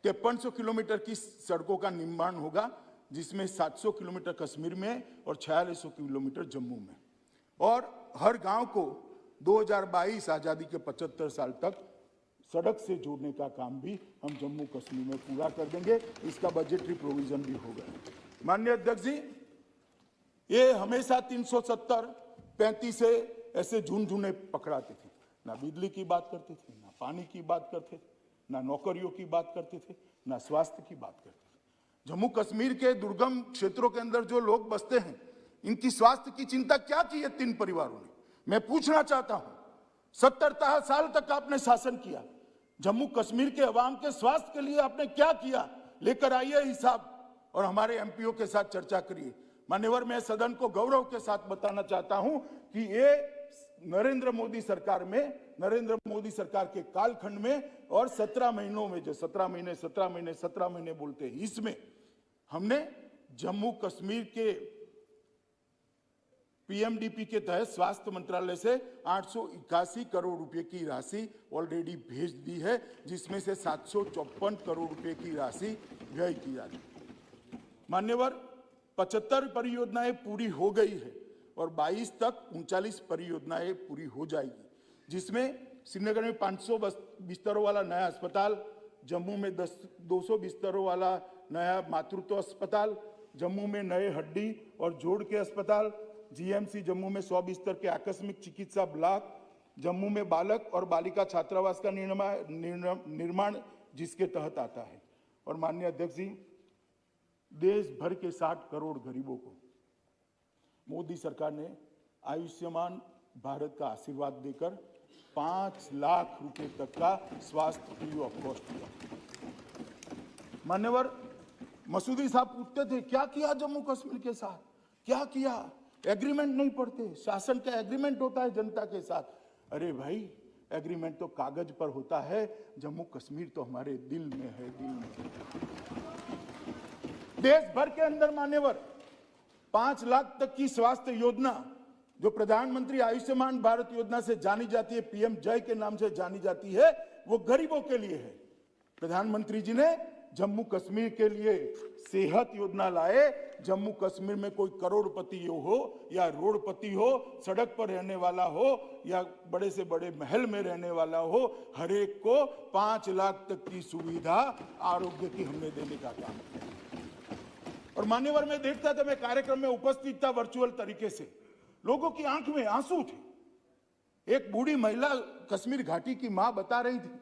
5300 किलोमीटर की सड़कों का निर्माण होगा, जिसमें 700 किलोमीटर कश्मीर में और 4600 किलोमीटर जम्मू में, और हर गांव को 2022 आजादी के 75 साल तक सड़क से जोड़ने का काम भी हम जम्मू कश्मीर में पूरा कर देंगे। इसका बजटरी प्रोविजन भी होगा। माननीय अध्यक्ष जी, ये हमेशा 370, 35 से ऐसे झुनझुने पकड़ाते थे, ना बिजली की बात करते थे, ना पानी की बात करते थे, ना नौकरियों की बात करते थे, ना स्वास्थ्य की बात करते थे। जम्मू कश्मीर के दुर्गम क्षेत्रों के अंदर जो लोग बसते हैं, इनकी स्वास्थ्य की चिंता क्या की है 3 परिवारों ने? मैं पूछना चाहता हूं, 70 साल तक आपने शासन किया, जम्मू कश्मीर के अवाम के स्वास्थ्य के लिए आपने क्या किया? लेकर आइए हिसाब और हमारे एमपीओ के साथ चर्चा करिए। मान्यवर, मैं सदन को गौरव के साथ बताना चाहता हूं कि ये नरेंद्र मोदी सरकार में, नरेंद्र मोदी सरकार के कालखंड में और 17 महीनों में, जो 17 महीने बोलते हैं, इसमें हमने जम्मू कश्मीर के पीएमडीपी के तहत स्वास्थ्य मंत्रालय से 881 करोड़ रुपए की राशि ऑलरेडी भेज दी है, जिसमें से 754 करोड़ रुपए की राशि व्यय की जा चुकी है। मान्यवर, 75 परियोजनाएं पूरी हो गई है और 22 तक 39 परियोजनाएं पूरी हो जाएगी, जिसमें श्रीनगर में 500 बिस्तरों वाला नया अस्पताल, जम्मू में 200 बिस्तरों वाला नया मातृत्व अस्पताल, जम्मू में नए हड्डी और जोड़ के अस्पताल, जीएमसी जम्मू में 100 बिस्तर के आकस्मिक चिकित्सा ब्लॉक, जम्मू में बालक और बालिका छात्रावास का निर्माण जिसके तहत आता है। और माननीय अध्यक्ष जी, देश भर के 60 करोड़ गरीबों को मोदी सरकार ने आयुष्मान भारत का आशीर्वाद देकर 5 लाख रुपए तक का स्वास्थ्य फ्री ऑफ कॉस्ट दिया। मान्यवर, मसूदी साहब पूछते थे क्या किया जम्मू कश्मीर के साथ, क्या किया? एग्रीमेंट नहीं पढ़ते, शासन का एग्रीमेंट होता है जनता के साथ। अरे भाई, एग्रीमेंट तो कागज पर होता है, जम्मू कश्मीर तो हमारे दिल में है, दिल में। देश भर के अंदर मान्यवर 5 लाख तक की स्वास्थ्य योजना, जो प्रधानमंत्री आयुष्मान भारत योजना से जानी जाती है, पीएम जय के नाम से जानी जाती है, वो गरीबों के लिए है। प्रधानमंत्री जी ने जम्मू कश्मीर के लिए सेहत योजना लाए। जम्मू कश्मीर में कोई करोड़पति हो या रोडपति हो, सड़क पर रहने वाला हो या बड़े से बड़े महल में रहने वाला हो, हर एक को 5 लाख तक की सुविधा आरोग्य की हमने देने का काम किया। और मान्यवर, मैं देखता था, मैं कार्यक्रम में उपस्थित था वर्चुअल तरीके से, लोगों की आंख में आंसू थे। एक बूढ़ी महिला कश्मीर घाटी की मां बता रही थी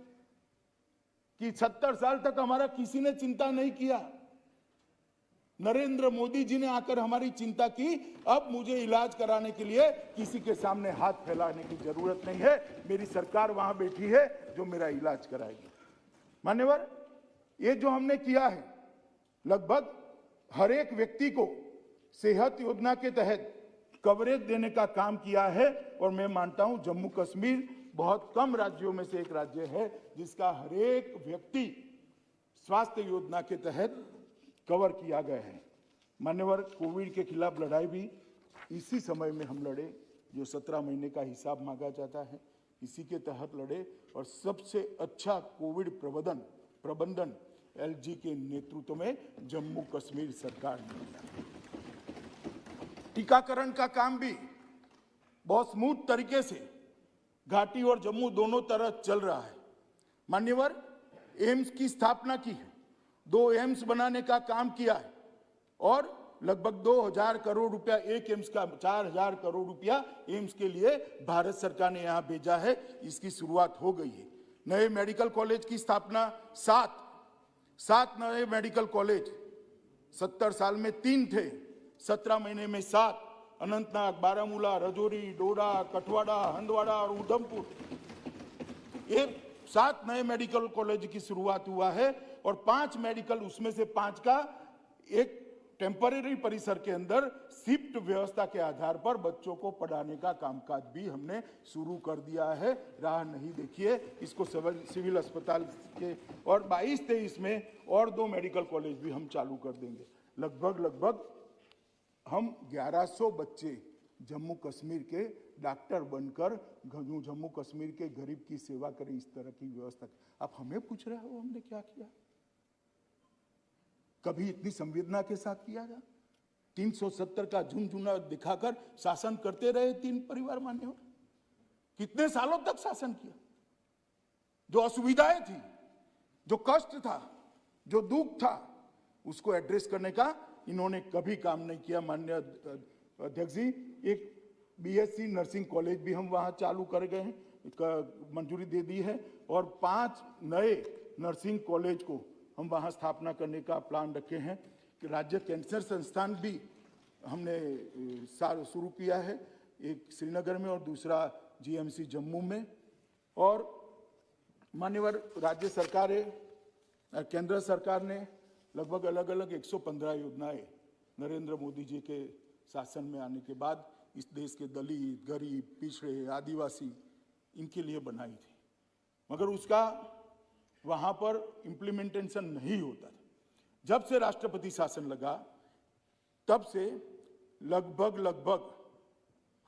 कि 70 साल तक हमारा किसी ने चिंता नहीं किया, नरेंद्र मोदी जी ने आकर हमारी चिंता की, अब मुझे इलाज कराने के लिए किसी के सामने हाथ फैलाने की जरूरत नहीं है, मेरी सरकार वहां बैठी है जो मेरा इलाज कराएगी। मान्यवर, ये जो हमने किया है, लगभग हर एक व्यक्ति को सेहत योजना के तहत कवरेज देने का काम किया है, और मैं मानता हूं जम्मू कश्मीर बहुत कम राज्यों में से एक राज्य है जिसका हर एक व्यक्ति स्वास्थ्य योजना के तहत कवर किया गया है। मान्यवर, कोविड के खिलाफ लड़ाई भी इसी समय में हम लड़े, जो 17 महीने का हिसाब मांगा जाता है, इसी के तहत लड़े, और सबसे अच्छा कोविड प्रबंधन एलजी के नेतृत्व में जम्मू कश्मीर सरकार ने किया। टीकाकरण का काम भी बहुत स्मूथ तरीके से घाटी और जम्मू दोनों तरफ चल रहा है। मान्यवर, एम्स की स्थापना की है, 2 एम्स बनाने का काम किया है, और लगभग 2000 करोड़ रुपया एक एम्स का, 4000 करोड़ रुपया एम्स के लिए भारत सरकार ने यहां भेजा है। इसकी शुरुआत हो गई है। नए मेडिकल कॉलेज की स्थापना, 7 नए मेडिकल कॉलेज, 70 साल में 3 थे, 17 महीने में 7, अनंतनाग, बारामूला, रजौरी, डोडा, कठवाड़ा, हंदवाड़ा और उधमपुर, ये 7 नए मेडिकल कॉलेज की शुरुआत हुआ है, और 5 मेडिकल, उसमें से 5 का एक टेम्परेरी परिसर के अंदर शिफ्ट व्यवस्था के आधार पर बच्चों को पढ़ाने का कामकाज भी हमने शुरू कर दिया है। राह नहीं देखिए, इसको सिविल अस्पताल के, और 22-23 में और 2 मेडिकल कॉलेज भी हम चालू कर देंगे। लगभग हम 1100 बच्चे जम्मू कश्मीर के डॉक्टर बनकर जम्मू कश्मीर के गरीब की सेवा करें, इस तरह की व्यवस्था। आप हमें पूछ रहे हो हमने क्या किया? कभी इतनी संवेदना के साथ किया था? 370 का झुनझुना दिखाकर शासन करते रहे तीन परिवार मान्यवर। कितने सालों तक शासन किया? जो असुविधाएं थी, जो कष्ट था, जो दुख था, उसको एड्रेस करने का इन्होंने कभी काम नहीं किया। माननीय अध्यक्ष जी, एक बीएससी नर्सिंग कॉलेज भी हम वहां चालू कर गए हैं, मंजूरी दे दी है, और 5 नए नर्सिंग कॉलेज को हम वहां स्थापना करने का प्लान रखे हैं। कि राज्य कैंसर संस्थान भी हमने शुरू किया है, एक श्रीनगर में और दूसरा जीएमसी जम्मू में। और मान्यवर राज्य सरकारें, केंद्र सरकार ने लगभग अलग अलग 115 योजनाएं नरेंद्र मोदी जी के शासन में आने के बाद इस देश के दलित, गरीब, पिछड़े, आदिवासी, इनके लिए बनाई थी, मगर उसका वहां पर इम्प्लीमेंटेशन नहीं होता था। जब से राष्ट्रपति शासन लगा तब से लगभग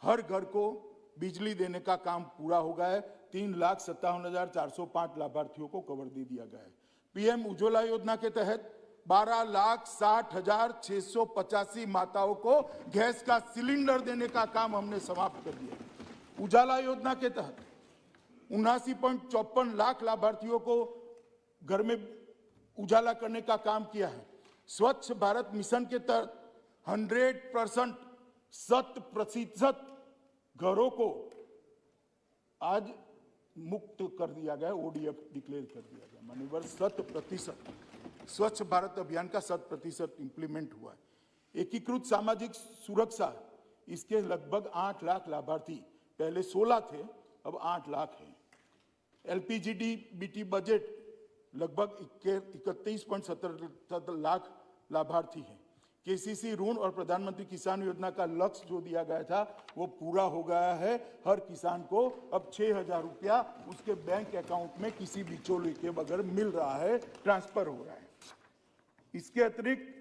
हर घर को बिजली देने का काम पूरा हो गया है। 3,57,405 लाभार्थियों को कवर दे दिया गया है। पीएम उज्ज्वला योजना के तहत 12,60,685 माताओं को गैस का सिलेंडर देने का काम हमने समाप्त कर दिया। उजाला योजना के तहत 79.54 लाख लाभार्थियों को घर में उजाला करने का काम किया है। स्वच्छ भारत मिशन के तहत 100% 100% घरों को आज मुक्त कर दिया गया, ओडीएफ डिक्लेयर कर दिया गया। माननीय 100% स्वच्छ भारत अभियान का 100% इंप्लीमेंट हुआ है। एकीकृत सामाजिक सुरक्षा, इसके लगभग 8 लाख लाभार्थी, पहले 16 थे, अब 8 लाख हैं। एलपीजीडीबीटी बजट लगभग 31.77 लाख लाभार्थी हैं। केसीसी ऋण और प्रधानमंत्री किसान योजना का लक्ष्य जो दिया गया था वो पूरा हो गया है। हर किसान को अब 6,000 रुपया उसके बैंक अकाउंट में किसी बिचौलिए के बगैर मिल रहा है, ट्रांसफर हो रहा है। इसके अतिरिक्त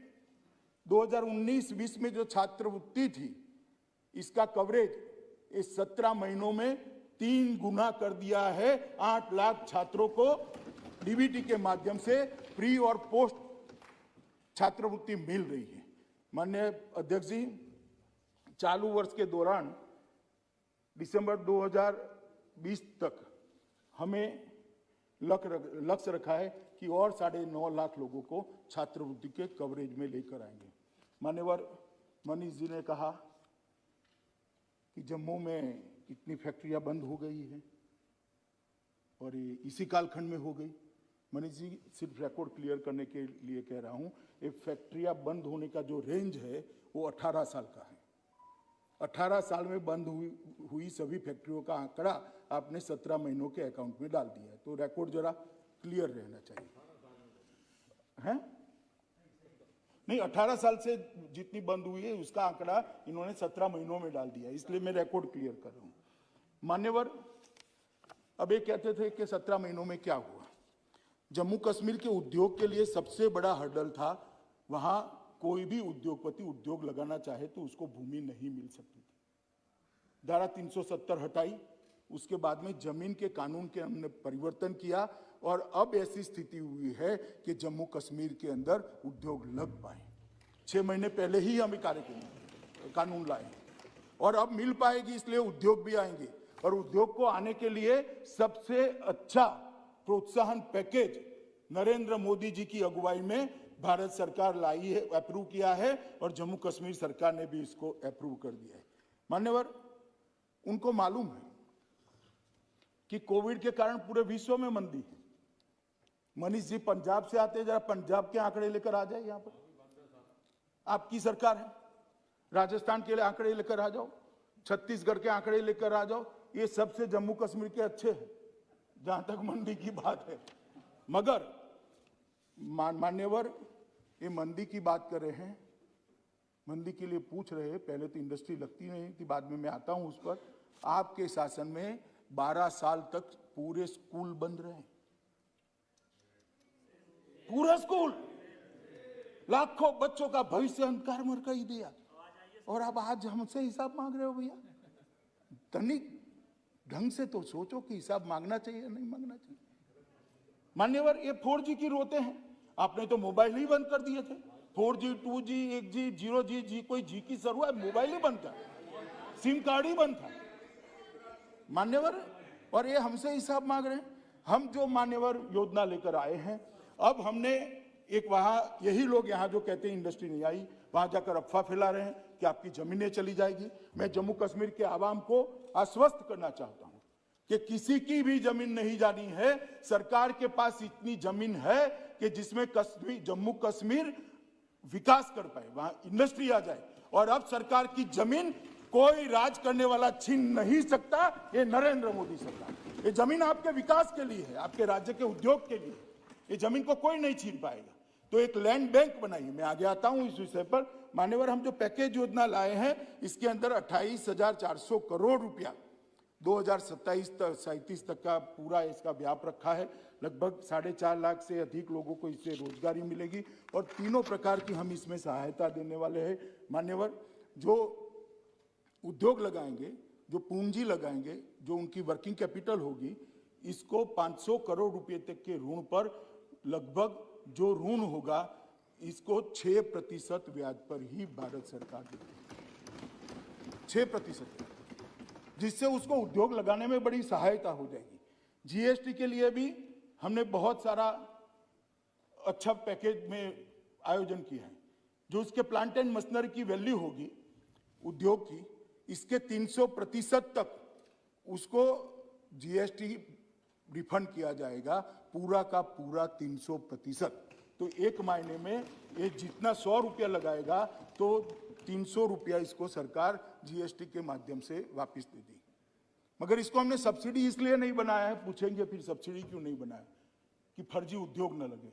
2019-20 में जो छात्रवृत्ति थी, इसका कवरेज इस 17 महीनों में 3 गुना कर दिया है। 8 लाख छात्रों को डीबीटी के माध्यम से प्री और पोस्ट छात्रवृत्ति मिल रही है। माननीय अध्यक्ष जी, चालू वर्ष के दौरान दिसंबर 2020 तक हमें लक्ष्य रखा है कि और 9.5 लाख लोगों को छात्रवृत्ति के कवरेज में लेकर आएंगे। मान्यवर मनीष जी ने कहा कि जम्मू में इतनी फैक्ट्रियां बंद हो गई हैं और ये इसी कालखंड में हो गई। मनीष जी, सिर्फ रिकॉर्ड क्लियर करने के लिए कह रहा हूं, ये फैक्ट्रियां बंद होने का जो रेंज है वो 18 साल का है। 18 साल में बंद हुई सभी फैक्ट्रियों का आंकड़ा आपने 17 महीनों के अकाउंट में डाल दिया है, तो रिकॉर्ड जरा क्लियर रहना चाहिए। हैं? नहीं, 18 साल से जितनी बंद हुई है उसका आंकड़ा इन्होंने 17 महीनों में डाल दिया, इसलिए मैं रिकॉर्ड क्लियर कर रहा हूं। मान्यवर, अब ये कहते थे कि 17 महीनों में क्या हुआ। जम्मू कश्मीर के उद्योग के लिए सबसे बड़ा हर्डल था, वहां कोई भी उद्योगपति उद्योग लगाना चाहे तो उसको भूमि नहीं मिल सकती थी। धारा 370 हटाई, उसके बाद में जमीन के कानून के हमने परिवर्तन किया और अब ऐसी स्थिति हुई है कि जम्मू कश्मीर के अंदर उद्योग लग पाए। 6 महीने पहले ही हम कानून लाए और अब मिल पाएगी, इसलिए उद्योग भी आएंगे। और उद्योग को आने के लिए सबसे अच्छा प्रोत्साहन पैकेज नरेंद्र मोदी जी की अगुवाई में भारत सरकार लाई है, अप्रूव किया है, और जम्मू कश्मीर सरकार ने भी इसको अप्रूव कर दिया है। मान्यवर, उनको मालूम है कि कोविड के कारण पूरे विश्व में मंदी है। मनीष जी पंजाब से आते हैं, जरा पंजाब के आंकड़े लेकर आ जाए। यहां पर आपकी सरकार है, राजस्थान के आंकड़े लेकर आ जाओ, छत्तीसगढ़ के आंकड़े लेकर आ जाओ। ये सबसे जम्मू कश्मीर के अच्छे हैं जहां तक मंदी की बात है। मगर मान्यवर, ये मंदी की बात कर रहे हैं, मंदी के लिए पूछ रहे हैं। पहले तो इंडस्ट्री लगती नहीं थी, बाद में मैं आता हूं उस पर। आपके शासन में 12 साल तक पूरे स्कूल बंद रहे, पूरा स्कूल, लाखों बच्चों का भविष्य अंधकार में कर दिया, और अब आज हमसे हिसाब मांग रहे हो भैया। तनिक ढंग से तो सोचो कि हिसाब मांगना चाहिए या नहीं मांगना चाहिए। मान्यवर, ये 4G की रोते हैं, आपने तो मोबाइल ही बंद कर दिए थे। 4G, 2G, 1G, 0G, कोई जी की शुरुआत, मोबाइल ही बंद था, सिम कार्ड ही बंद था मान्यवर, और ये हमसे हिसाब मांग रहे हैं। हम जो मान्यवर योजना लेकर आए हैं, अब हमने एक वहां, यही लोग यहाँ जो कहते हैं इंडस्ट्री नहीं आई, वहां जाकर अफवाह फैला रहे हैं कि आपकी जमीनें चली जाएगी। मैं जम्मू कश्मीर के आवाम को आश्वस्त करना चाहता हूं कि किसी की भी जमीन नहीं जानी है। सरकार के पास इतनी जमीन है कि जिसमें जम्मू कश्मीर विकास कर पाए, वहां इंडस्ट्री आ जाए। और अब सरकार की जमीन कोई राज करने वाला छीन नहीं सकता। ये नरेंद्र मोदी सरकार, ये जमीन आपके विकास के लिए है, आपके राज्य के उद्योग के लिए। ये जमीन को कोई नहीं छीन पाएगा। तो एक लैंड बैंक बनाइए। मैं आगे आता हूं इस विषय पर। मान्यवर, हम जो पैकेज योजना लाए हैं, इसके अंदर 28,400 करोड़ रुपया 2027-37 तक का पूरा इसका व्याप रखा है। लगभग 4.5 लाख से अधिक लोगों को इससे रोजगारी मिलेगी और तीनों प्रकार की हम इसमें सहायता देने वाले हैं। मान्यवर, जो उद्योग लगाएंगे, जो पूंजी लगाएंगे, जो उनकी वर्किंग कैपिटल होगी, इसको 500 करोड़ रुपए तक के ऋण पर लगभग जो ऋण होगा, इसको 6% ब्याज पर ही भारत सरकार देगी, 6%, जिससे उसको उद्योग लगाने में बड़ी सहायता हो जाएगी। जीएसटी के लिए भी हमने बहुत सारा अच्छा पैकेज में आयोजन किया है। जो उसके प्लांट एंड मशीनरी की वैल्यू होगी उद्योग की, इसके 300% तक उसको जीएसटी रिफंड किया जाएगा, पूरा का पूरा 300%। तो एक महीने में ये जितना 100 रुपया लगाएगा तो 300 रुपया इसको सरकार जीएसटी के माध्यम से वापस दे देगी। मगर इसको हमने सब्सिडी इसलिए नहीं बनाया है, पूछेंगे फिर सब्सिडी क्यों नहीं बनाया, कि फर्जी उद्योग न लगे।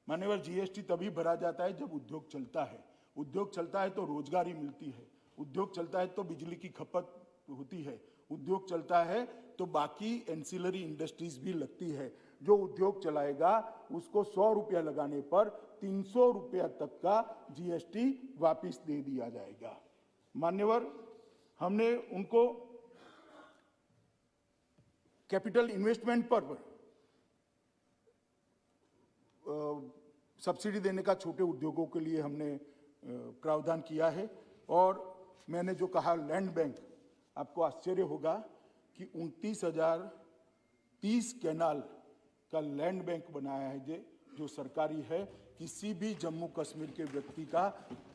मान्यवर, जीएसटी तभी भरा जाता है जब उद्योग चलता है। उद्योग चलता है तो रोजगारी मिलती है, उद्योग चलता है तो बिजली की खपत होती है, उद्योग चलता है तो बाकी एंसिलरी इंडस्ट्रीज भी लगती है। जो उद्योग चलाएगा उसको 100 रुपया लगाने पर 300 रुपया तक का जीएसटी वापस दे दिया जाएगा। मान्यवर, हमने उनको कैपिटल इन्वेस्टमेंट पर सब्सिडी देने का छोटे उद्योगों के लिए हमने प्रावधान किया है। और मैंने जो कहा लैंड बैंक, आपको आश्चर्य होगा कि 29,030 कैनाल का लैंड बैंक बनाया है जो सरकारी है। किसी भी जम्मू कश्मीर के व्यक्ति का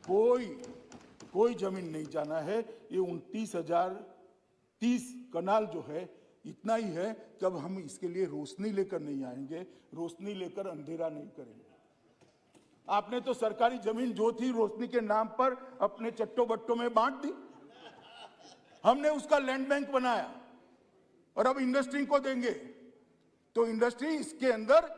कोई जमीन नहीं जाना है। ये 29,030 कैनाल जो है, इतना ही है कि अब हम इसके लिए रोशनी लेकर नहीं आएंगे, रोशनी लेकर अंधेरा नहीं करेंगे। आपने तो सरकारी जमीन जो थी रोशनी के नाम पर अपने चट्टो बट्टों में बांट दी। हमने उसका लैंड बैंक बनाया और अब इंडस्ट्री को देंगे तो इंडस्ट्री इसके अंदर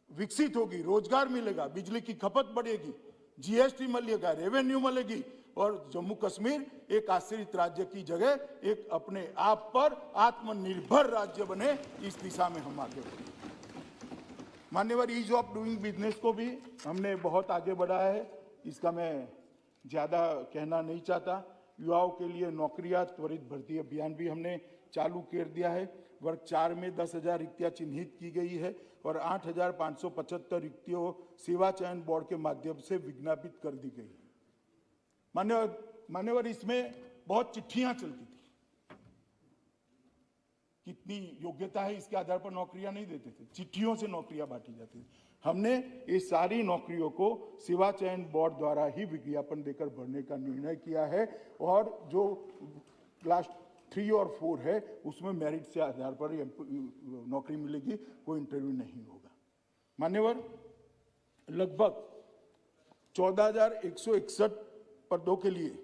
विकसित होगी, रोजगार मिलेगा, बिजली की खपत बढ़ेगी, जीएसटी मिलेगा, रेवेन्यू मिलेगी और जम्मू कश्मीर एक आश्रित राज्य की जगह एक अपने आप पर आत्मनिर्भर राज्य बने। इस दिशा में हम आगे बढ़े। मान्यवर, ईज ऑफ डूइंग बिजनेस को भी हमने बहुत आगे बढ़ाया है, इसका मैं ज्यादा कहना नहीं चाहता। युवाओं के लिए नौकरियां त्वरित भर्ती अभियान भी हमने चालू कर दिया है। वर्ग 4 में 10,000 रिक्तियां चिन्हित की गई है और 8,575 रिक्तियों सेवा चयन बोर्ड के माध्यम से विज्ञापित कर दी गई है। मान्यवर, इसमें बहुत चिट्ठियां चलती थी, कितनी योग्यता है इसके आधार पर नौकरियां नहीं देते थे, चिट्ठियों से नौकरियां बांटी जाती थी। हमने ये सारी नौकरियों को सेवा चयन बोर्ड द्वारा ही विज्ञापन देकर भरने का निर्णय किया है और जो क्लास 3 और 4 है उसमें मेरिट से आधार पर नौकरी मिलेगी, कोई इंटरव्यू नहीं होगा। मान्यवर, लगभग 14,161 पदों के लिए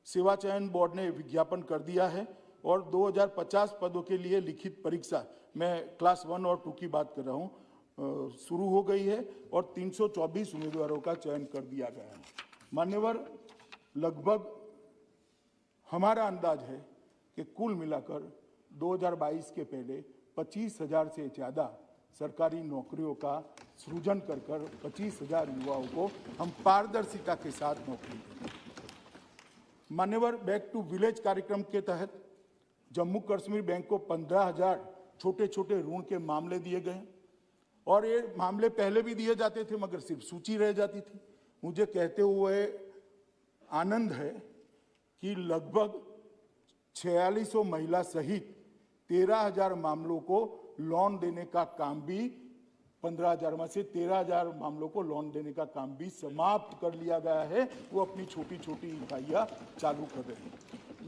सेवा चयन बोर्ड ने विज्ञापन कर दिया है और 2,050 पदों के लिए लिखित परीक्षा, मैं क्लास 1 और 2 की बात कर रहा हूं, शुरू हो गई है और 324 उम्मीदवारों का चयन कर दिया गया है। मान्यवर, लगभग हमारा अंदाज है कि कुल मिलाकर 2022 के पहले 25,000 से ज्यादा सरकारी नौकरियों का सृजन कर 25,000 युवाओं को हम पारदर्शिता के साथ नौकरी देंगे। मान्यवर, बैक टू विलेज कार्यक्रम के तहत जम्मू कश्मीर बैंक को 15,000 छोटे छोटे ऋण के मामले दिए गए और ये मामले पहले भी दिए जाते थे मगर सिर्फ सूची रह जाती थी। मुझे कहते हुए आनंद है कि लगभग 4600 महिला सहित 13,000 मामलों को लोन देने का काम भी 15,000 में से 13,000 मामलों को लोन देने का काम भी समाप्त कर लिया गया है। वो अपनी छोटी छोटी इकाइयां चालू कर रहे हैं।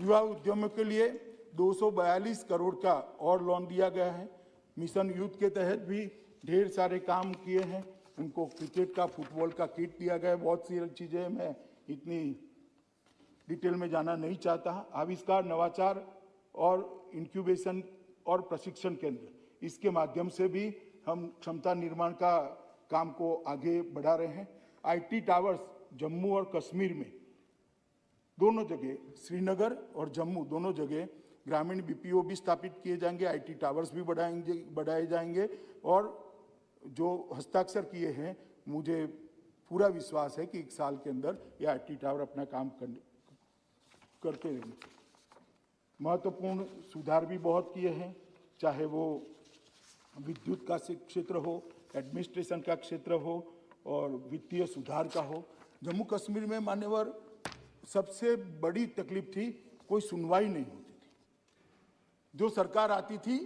युवा उद्यमों के लिए 242 करोड़ का और लोन दिया गया है। मिशन यूथ के तहत भी ढेर सारे काम किए हैं। उनको क्रिकेट का, फुटबॉल का किट दिया गया है। बहुत सी चीजें मैं इतनी डिटेल में जाना नहीं चाहता। आविष्कार, नवाचार और इंक्यूबेशन और प्रशिक्षण केंद्र, इसके माध्यम से भी हम क्षमता निर्माण का काम को आगे बढ़ा रहे हैं। आईटी टावर्स जम्मू और कश्मीर में दोनों जगह, श्रीनगर और जम्मू दोनों जगह ग्रामीण बीपीओ भी स्थापित किए जाएंगे। आईटी टावर्स भी बढ़ाए जाएंगे और जो हस्ताक्षर किए हैं, मुझे पूरा विश्वास है कि 1 साल के अंदर ये आईटी टावर अपना काम करते रहेंगे। महत्वपूर्ण सुधार भी बहुत किए हैं, चाहे वो विद्युत का क्षेत्र हो, एडमिनिस्ट्रेशन का क्षेत्र हो और वित्तीय सुधार का हो। जम्मू कश्मीर में मान्यवर सबसे बड़ी तकलीफ थी, कोई सुनवाई नहीं होती थी। जो सरकार आती थी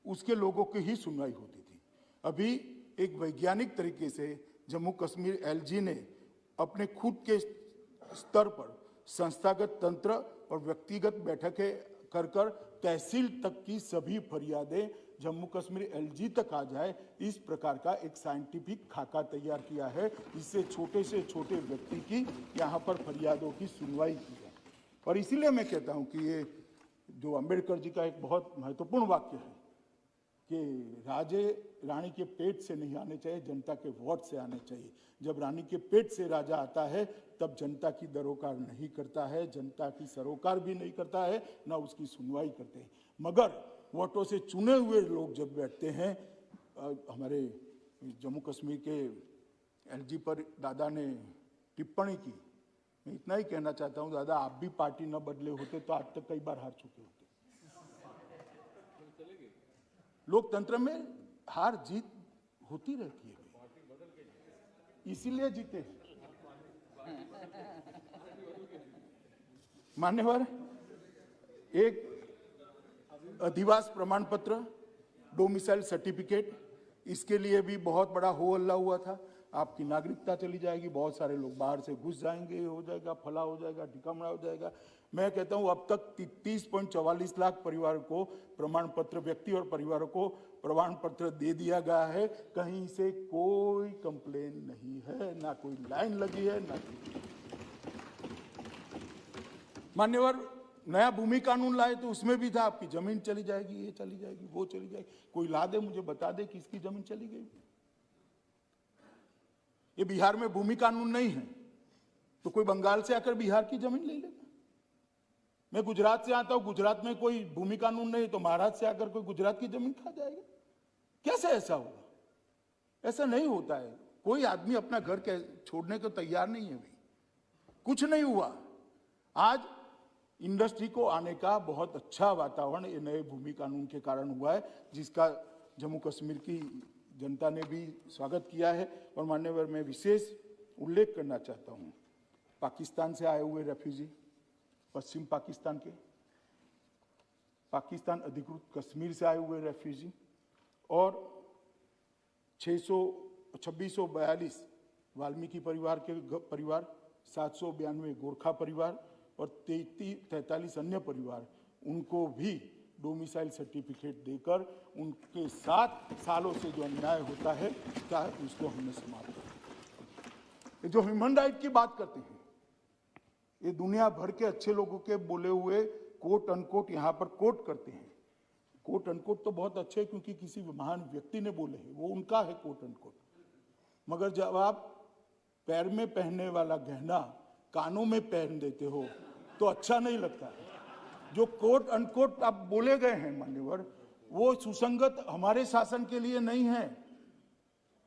उसके लोगों की ही सुनवाई होती थी। अभी एक वैज्ञानिक तरीके से जम्मू कश्मीर एलजी ने अपने खुद के स्तर पर संस्थागत तंत्र और व्यक्तिगत बैठकें कर कर तहसील तक की सभी फरियादें जम्मू कश्मीर एलजी तक आ जाए, इस प्रकार का एक साइंटिफिक खाका तैयार किया है, जिससे छोटे से छोटे व्यक्ति की यहाँ पर फरियादों की सुनवाई की जाए। और इसीलिए मैं कहता हूँ कि ये जो अंबेडकर जी का एक बहुत महत्वपूर्ण वाक्य है कि राजे रानी के पेट से नहीं आने चाहिए, जनता के वोट से आने चाहिए। जब रानी के पेट से राजा आता है तब जनता की दरोकार नहीं करता है, जनता की सरोकार भी नहीं करता है, ना उसकी सुनवाई करते हैं। मगर वोटों से चुने हुए लोग जब बैठते हैं, हमारे जम्मू कश्मीर के एलजी पर दादा ने टिप्पणी की, मैं इतना ही कहना चाहता हूं, दादा आप भी पार्टी न बदले होते तो आज तक कई बार हार चुके होते। लोकतंत्र में हार जीत होती रहती है, इसीलिए जीते हैं। मान्यवर, एक अधिवास प्रमाण पत्र, डोमिसाइल सर्टिफिकेट, इसके लिए भी बहुत बड़ा हो हल्ला हुआ था। आपकी नागरिकता चली जाएगी, बहुत सारे लोग बाहर से घुस जाएंगे, हो जाएगा, फला हो जाएगा, ढिकामड़ा हो जाएगा। मैं कहता हूं अब तक 30.44 लाख परिवार को प्रमाण पत्र, व्यक्ति और परिवारों को प्रमाण पत्र दे दिया गया है। कहीं से कोई कंप्लेन नहीं है, ना कोई लाइन लगी है, ना मान्यवर नया भूमि कानून लाए तो उसमें भी था आपकी जमीन चली जाएगी, ये चली जाएगी, वो चली जाएगी। कोई ला दे, मुझे बता दे किसकी जमीन चली गई। ये बिहार में भूमि कानून नहीं है तो कोई बंगाल से आकर बिहार की जमीन ले लेगा। मैं गुजरात से आता हूं, गुजरात में कोई भूमि कानून नहीं तो महाराष्ट्र से आकर कोई गुजरात की जमीन खा जाएगा। कैसे ऐसा होगा? ऐसा नहीं होता है। कोई आदमी अपना घर छोड़ने को तैयार नहीं है भाई। कुछ नहीं हुआ। आज इंडस्ट्री को आने का बहुत अच्छा वातावरण ये नए भूमि कानून के कारण हुआ है, जिसका जम्मू कश्मीर की जनता ने भी स्वागत किया है। और मान्यवर, मैं विशेष उल्लेख करना चाहता हूं पाकिस्तान से आए हुए रेफ्यूजी, पश्चिम पाकिस्तान के, पाकिस्तान अधिकृत कश्मीर से आए हुए रेफ्यूजी और 2642 वाल्मीकि परिवार के परिवार, 792 गोरखा परिवार और 43 अन्य परिवार, उनको भी डोमिसाइल सर्टिफिकेट देकर उनके 7 सालों से जो अन्याय होता है क्या है उसको हमने समाप्त किया। जो ह्यूमन राइट की बात करते हैं, ये दुनिया भर के अच्छे लोगों के बोले हुए कोट अनकोट यहाँ पर कोट करते हैं। कोट अनकोट तो बहुत अच्छे क्योंकि किसी महान व्यक्ति ने बोले हैं, वो उनका है कोट अनकोट। मगर जब आप पैर में पहनने वाला गहना कानों में पहन देते हो तो अच्छा नहीं लगता। जो कोट अनकोट आप बोले गए हैं मान्यवर, वो सुसंगत हमारे शासन के लिए नहीं है।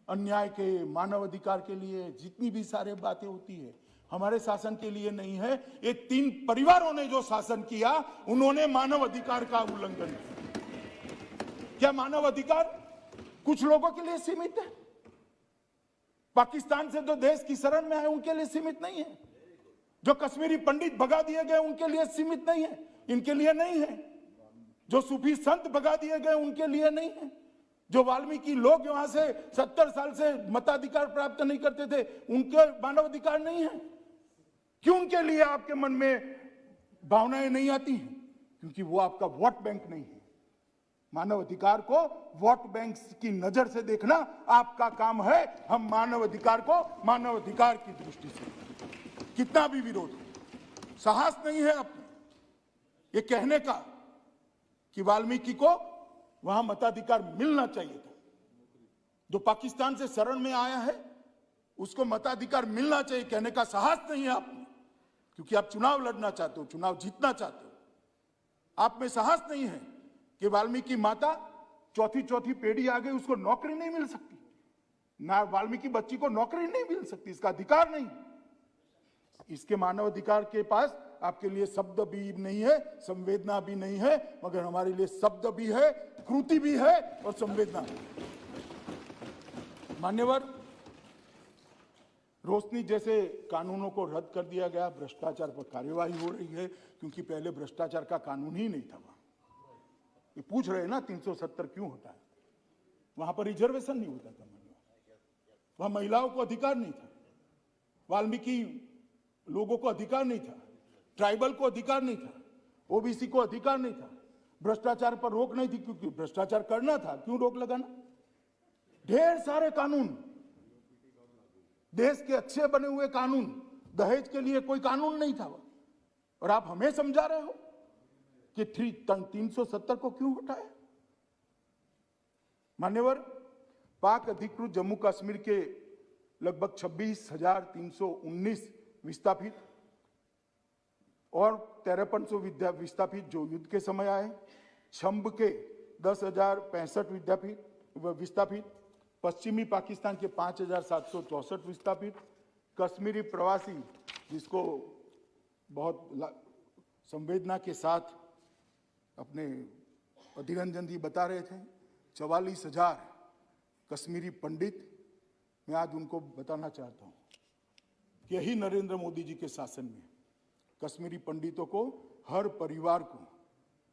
अन्याय के, मानव अधिकार के लिए जितनी भी सारे बातें होती है, हमारे शासन के लिए नहीं है। ये 3 परिवारों ने जो शासन किया, उन्होंने मानव अधिकार का उल्लंघन किया। क्या मानव अधिकार कुछ लोगों के लिए सीमित है? पाकिस्तान से जो देश की शरण में है उनके लिए सीमित नहीं है। जो कश्मीरी पंडित भगा दिए गए उनके लिए सीमित नहीं है, इनके लिए नहीं है। जो सूफी संत भगा दिए गए उनके लिए नहीं है। जो वाल्मीकि लोग वहां से 70 साल से मताधिकार प्राप्त नहीं करते थे, उनके मानव अधिकार नहीं है। क्यों उनके लिए आपके मन में भावनाएं नहीं आती हैं? क्योंकि वो आपका वोट बैंक नहीं है। मानव अधिकार को वोट बैंक की नजर से देखना आपका काम है। हम मानव अधिकार को मानव अधिकार की दृष्टि से, कितना भी विरोध हो, साहस नहीं है अपने ये कहने का कि वाल्मीकि को वहां मताधिकार मिलना चाहिए था। जो पाकिस्तान से शरण में आया है उसको मताधिकार मिलना चाहिए, कहने का साहस नहीं है आप में, क्योंकि आप चुनाव लड़ना चाहते हो, चुनाव जीतना चाहते हो। आप में साहस नहीं है कि वाल्मीकि माता चौथी पीढ़ी आ गई, उसको नौकरी नहीं मिल सकती, ना वाल्मीकि बच्ची को नौकरी नहीं मिल सकती, इसका अधिकार नहीं। इसके मानव अधिकार के पास आपके लिए शब्द भी नहीं है, संवेदना भी नहीं है, मगर हमारे लिए शब्द भी है, कृति भी है और संवेदना भी। मान्यवर, रोशनी जैसे कानूनों को रद्द कर दिया गया, भ्रष्टाचार पर कार्यवाही हो रही है, क्योंकि पहले भ्रष्टाचार का कानून ही नहीं था। वहां ये पूछ रहे हैं ना 370 क्यों होता है? वहां पर रिजर्वेशन नहीं होता था, वहां महिलाओं को अधिकार नहीं था, वाल्मीकि लोगों को अधिकार नहीं था, ट्राइबल को अधिकार नहीं था, ओबीसी को अधिकार नहीं था, भ्रष्टाचार पर रोक नहीं थी, क्योंकि भ्रष्टाचार करना था, क्यों रोक लगाना? ढेर सारे कानून, देश के अच्छे बने हुए कानून, दहेज के लिए कोई कानून नहीं था। और आप हमें समझा रहे हो कि 370 को क्यों हटाया? मान्यवर, पाक अधिकृत जम्मू कश्मीर के लगभग 26,319 विस्थापित और 5300 विस्थापित जो युद्ध के समय आए, छंब के 10,065 विस्थापित, पश्चिमी पाकिस्तान के 5,764 विस्थापित, कश्मीरी प्रवासी जिसको बहुत संवेदना के साथ अपने अधीररंजन जी बता रहे थे, 44,000 कश्मीरी पंडित। मैं आज उनको बताना चाहता हूं कि यही नरेंद्र मोदी जी के शासन में कश्मीरी पंडितों को, हर परिवार को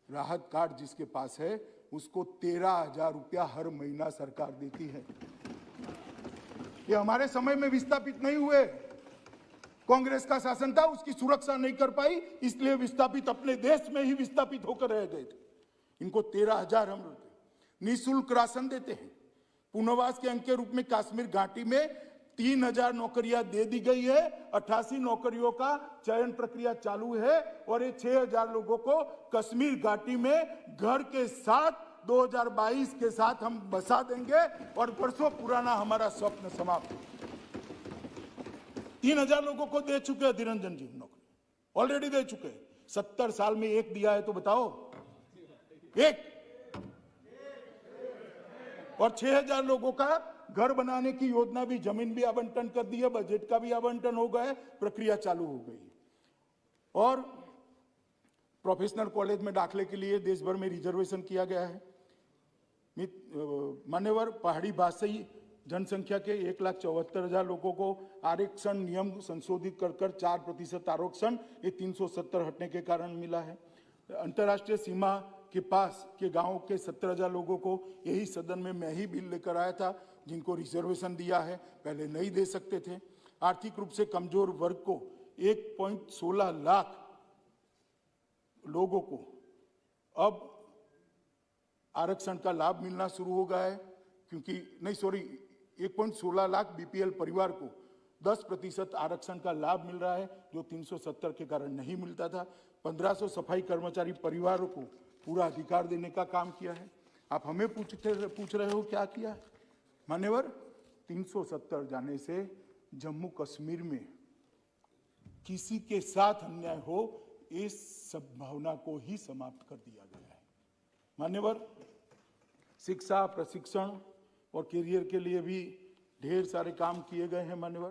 राहत कार्ड जिसके पास है उसको 13,000 रुपया हर महीना सरकार देती है। ये हमारे समय में विस्थापित नहीं हुए, कांग्रेस का शासन था, उसकी सुरक्षा नहीं कर पाई, इसलिए विस्थापित अपने देश में ही विस्थापित होकर रह गए थे। इनको 13,000 हम देते, निःशुल्क राशन देते हैं। पुनर्वास के अंक के रूप में कश्मीर घाटी में 3,000 नौकरियां दे दी गई है, 88 नौकरियों का चयन प्रक्रिया चालू है और ये 6,000 लोगों को कश्मीर घाटी में घर के साथ 2022 के साथ हम बसा देंगे और वर्षों पुराना हमारा स्वप्न समाप्त। 3,000 लोगों को दे चुके हैं अधीररंजन जी नौकरी, ऑलरेडी दे चुके हैं। 70 साल में एक दिया है तो बताओ, एक। और 6,000 लोगों का घर बनाने की योजना भी, जमीन भी आवंटन कर दी है, बजट का भी आवंटन हो गया है, प्रक्रिया चालू हो गई। और प्रोफेशनल कॉलेज में दाखिले के लिए देश भर में रिजर्वेशन किया गया है। मान्यवर, पहाड़ी भाषी जनसंख्या के 1,74,000 लोगों को आरक्षण नियम संशोधित कर 4% आरक्षण ये 370 हटने के कारण मिला है। अंतर्राष्ट्रीय सीमा के पास के गांवों के 17,000 लोगों को यही सदन में मैं ही बिल लेकर आया था, जिनको रिजर्वेशन दिया है, पहले नहीं दे सकते थे। आर्थिक रूप से कमजोर वर्ग को 1.16 लाख लोगों को अब आरक्षण का लाभ मिलना शुरू हो गया है, क्योंकि 1.16 लाख बीपीएल परिवार को 10% आरक्षण का लाभ मिल रहा है, जो 370 के कारण नहीं मिलता था। 1,500 सफाई कर्मचारी परिवारों को पूरा अधिकार देने का काम किया है। आप हमें पूछ रहे हो क्या किया है? मान्यवर, 370 जाने से जम्मू कश्मीर में किसी के साथ अन्याय हो, इस संभावना को ही समाप्त कर दिया गया है। मान्यवर, शिक्षा, प्रशिक्षण और करियर के लिए भी ढेर सारे काम किए गए हैं। मान्यवर।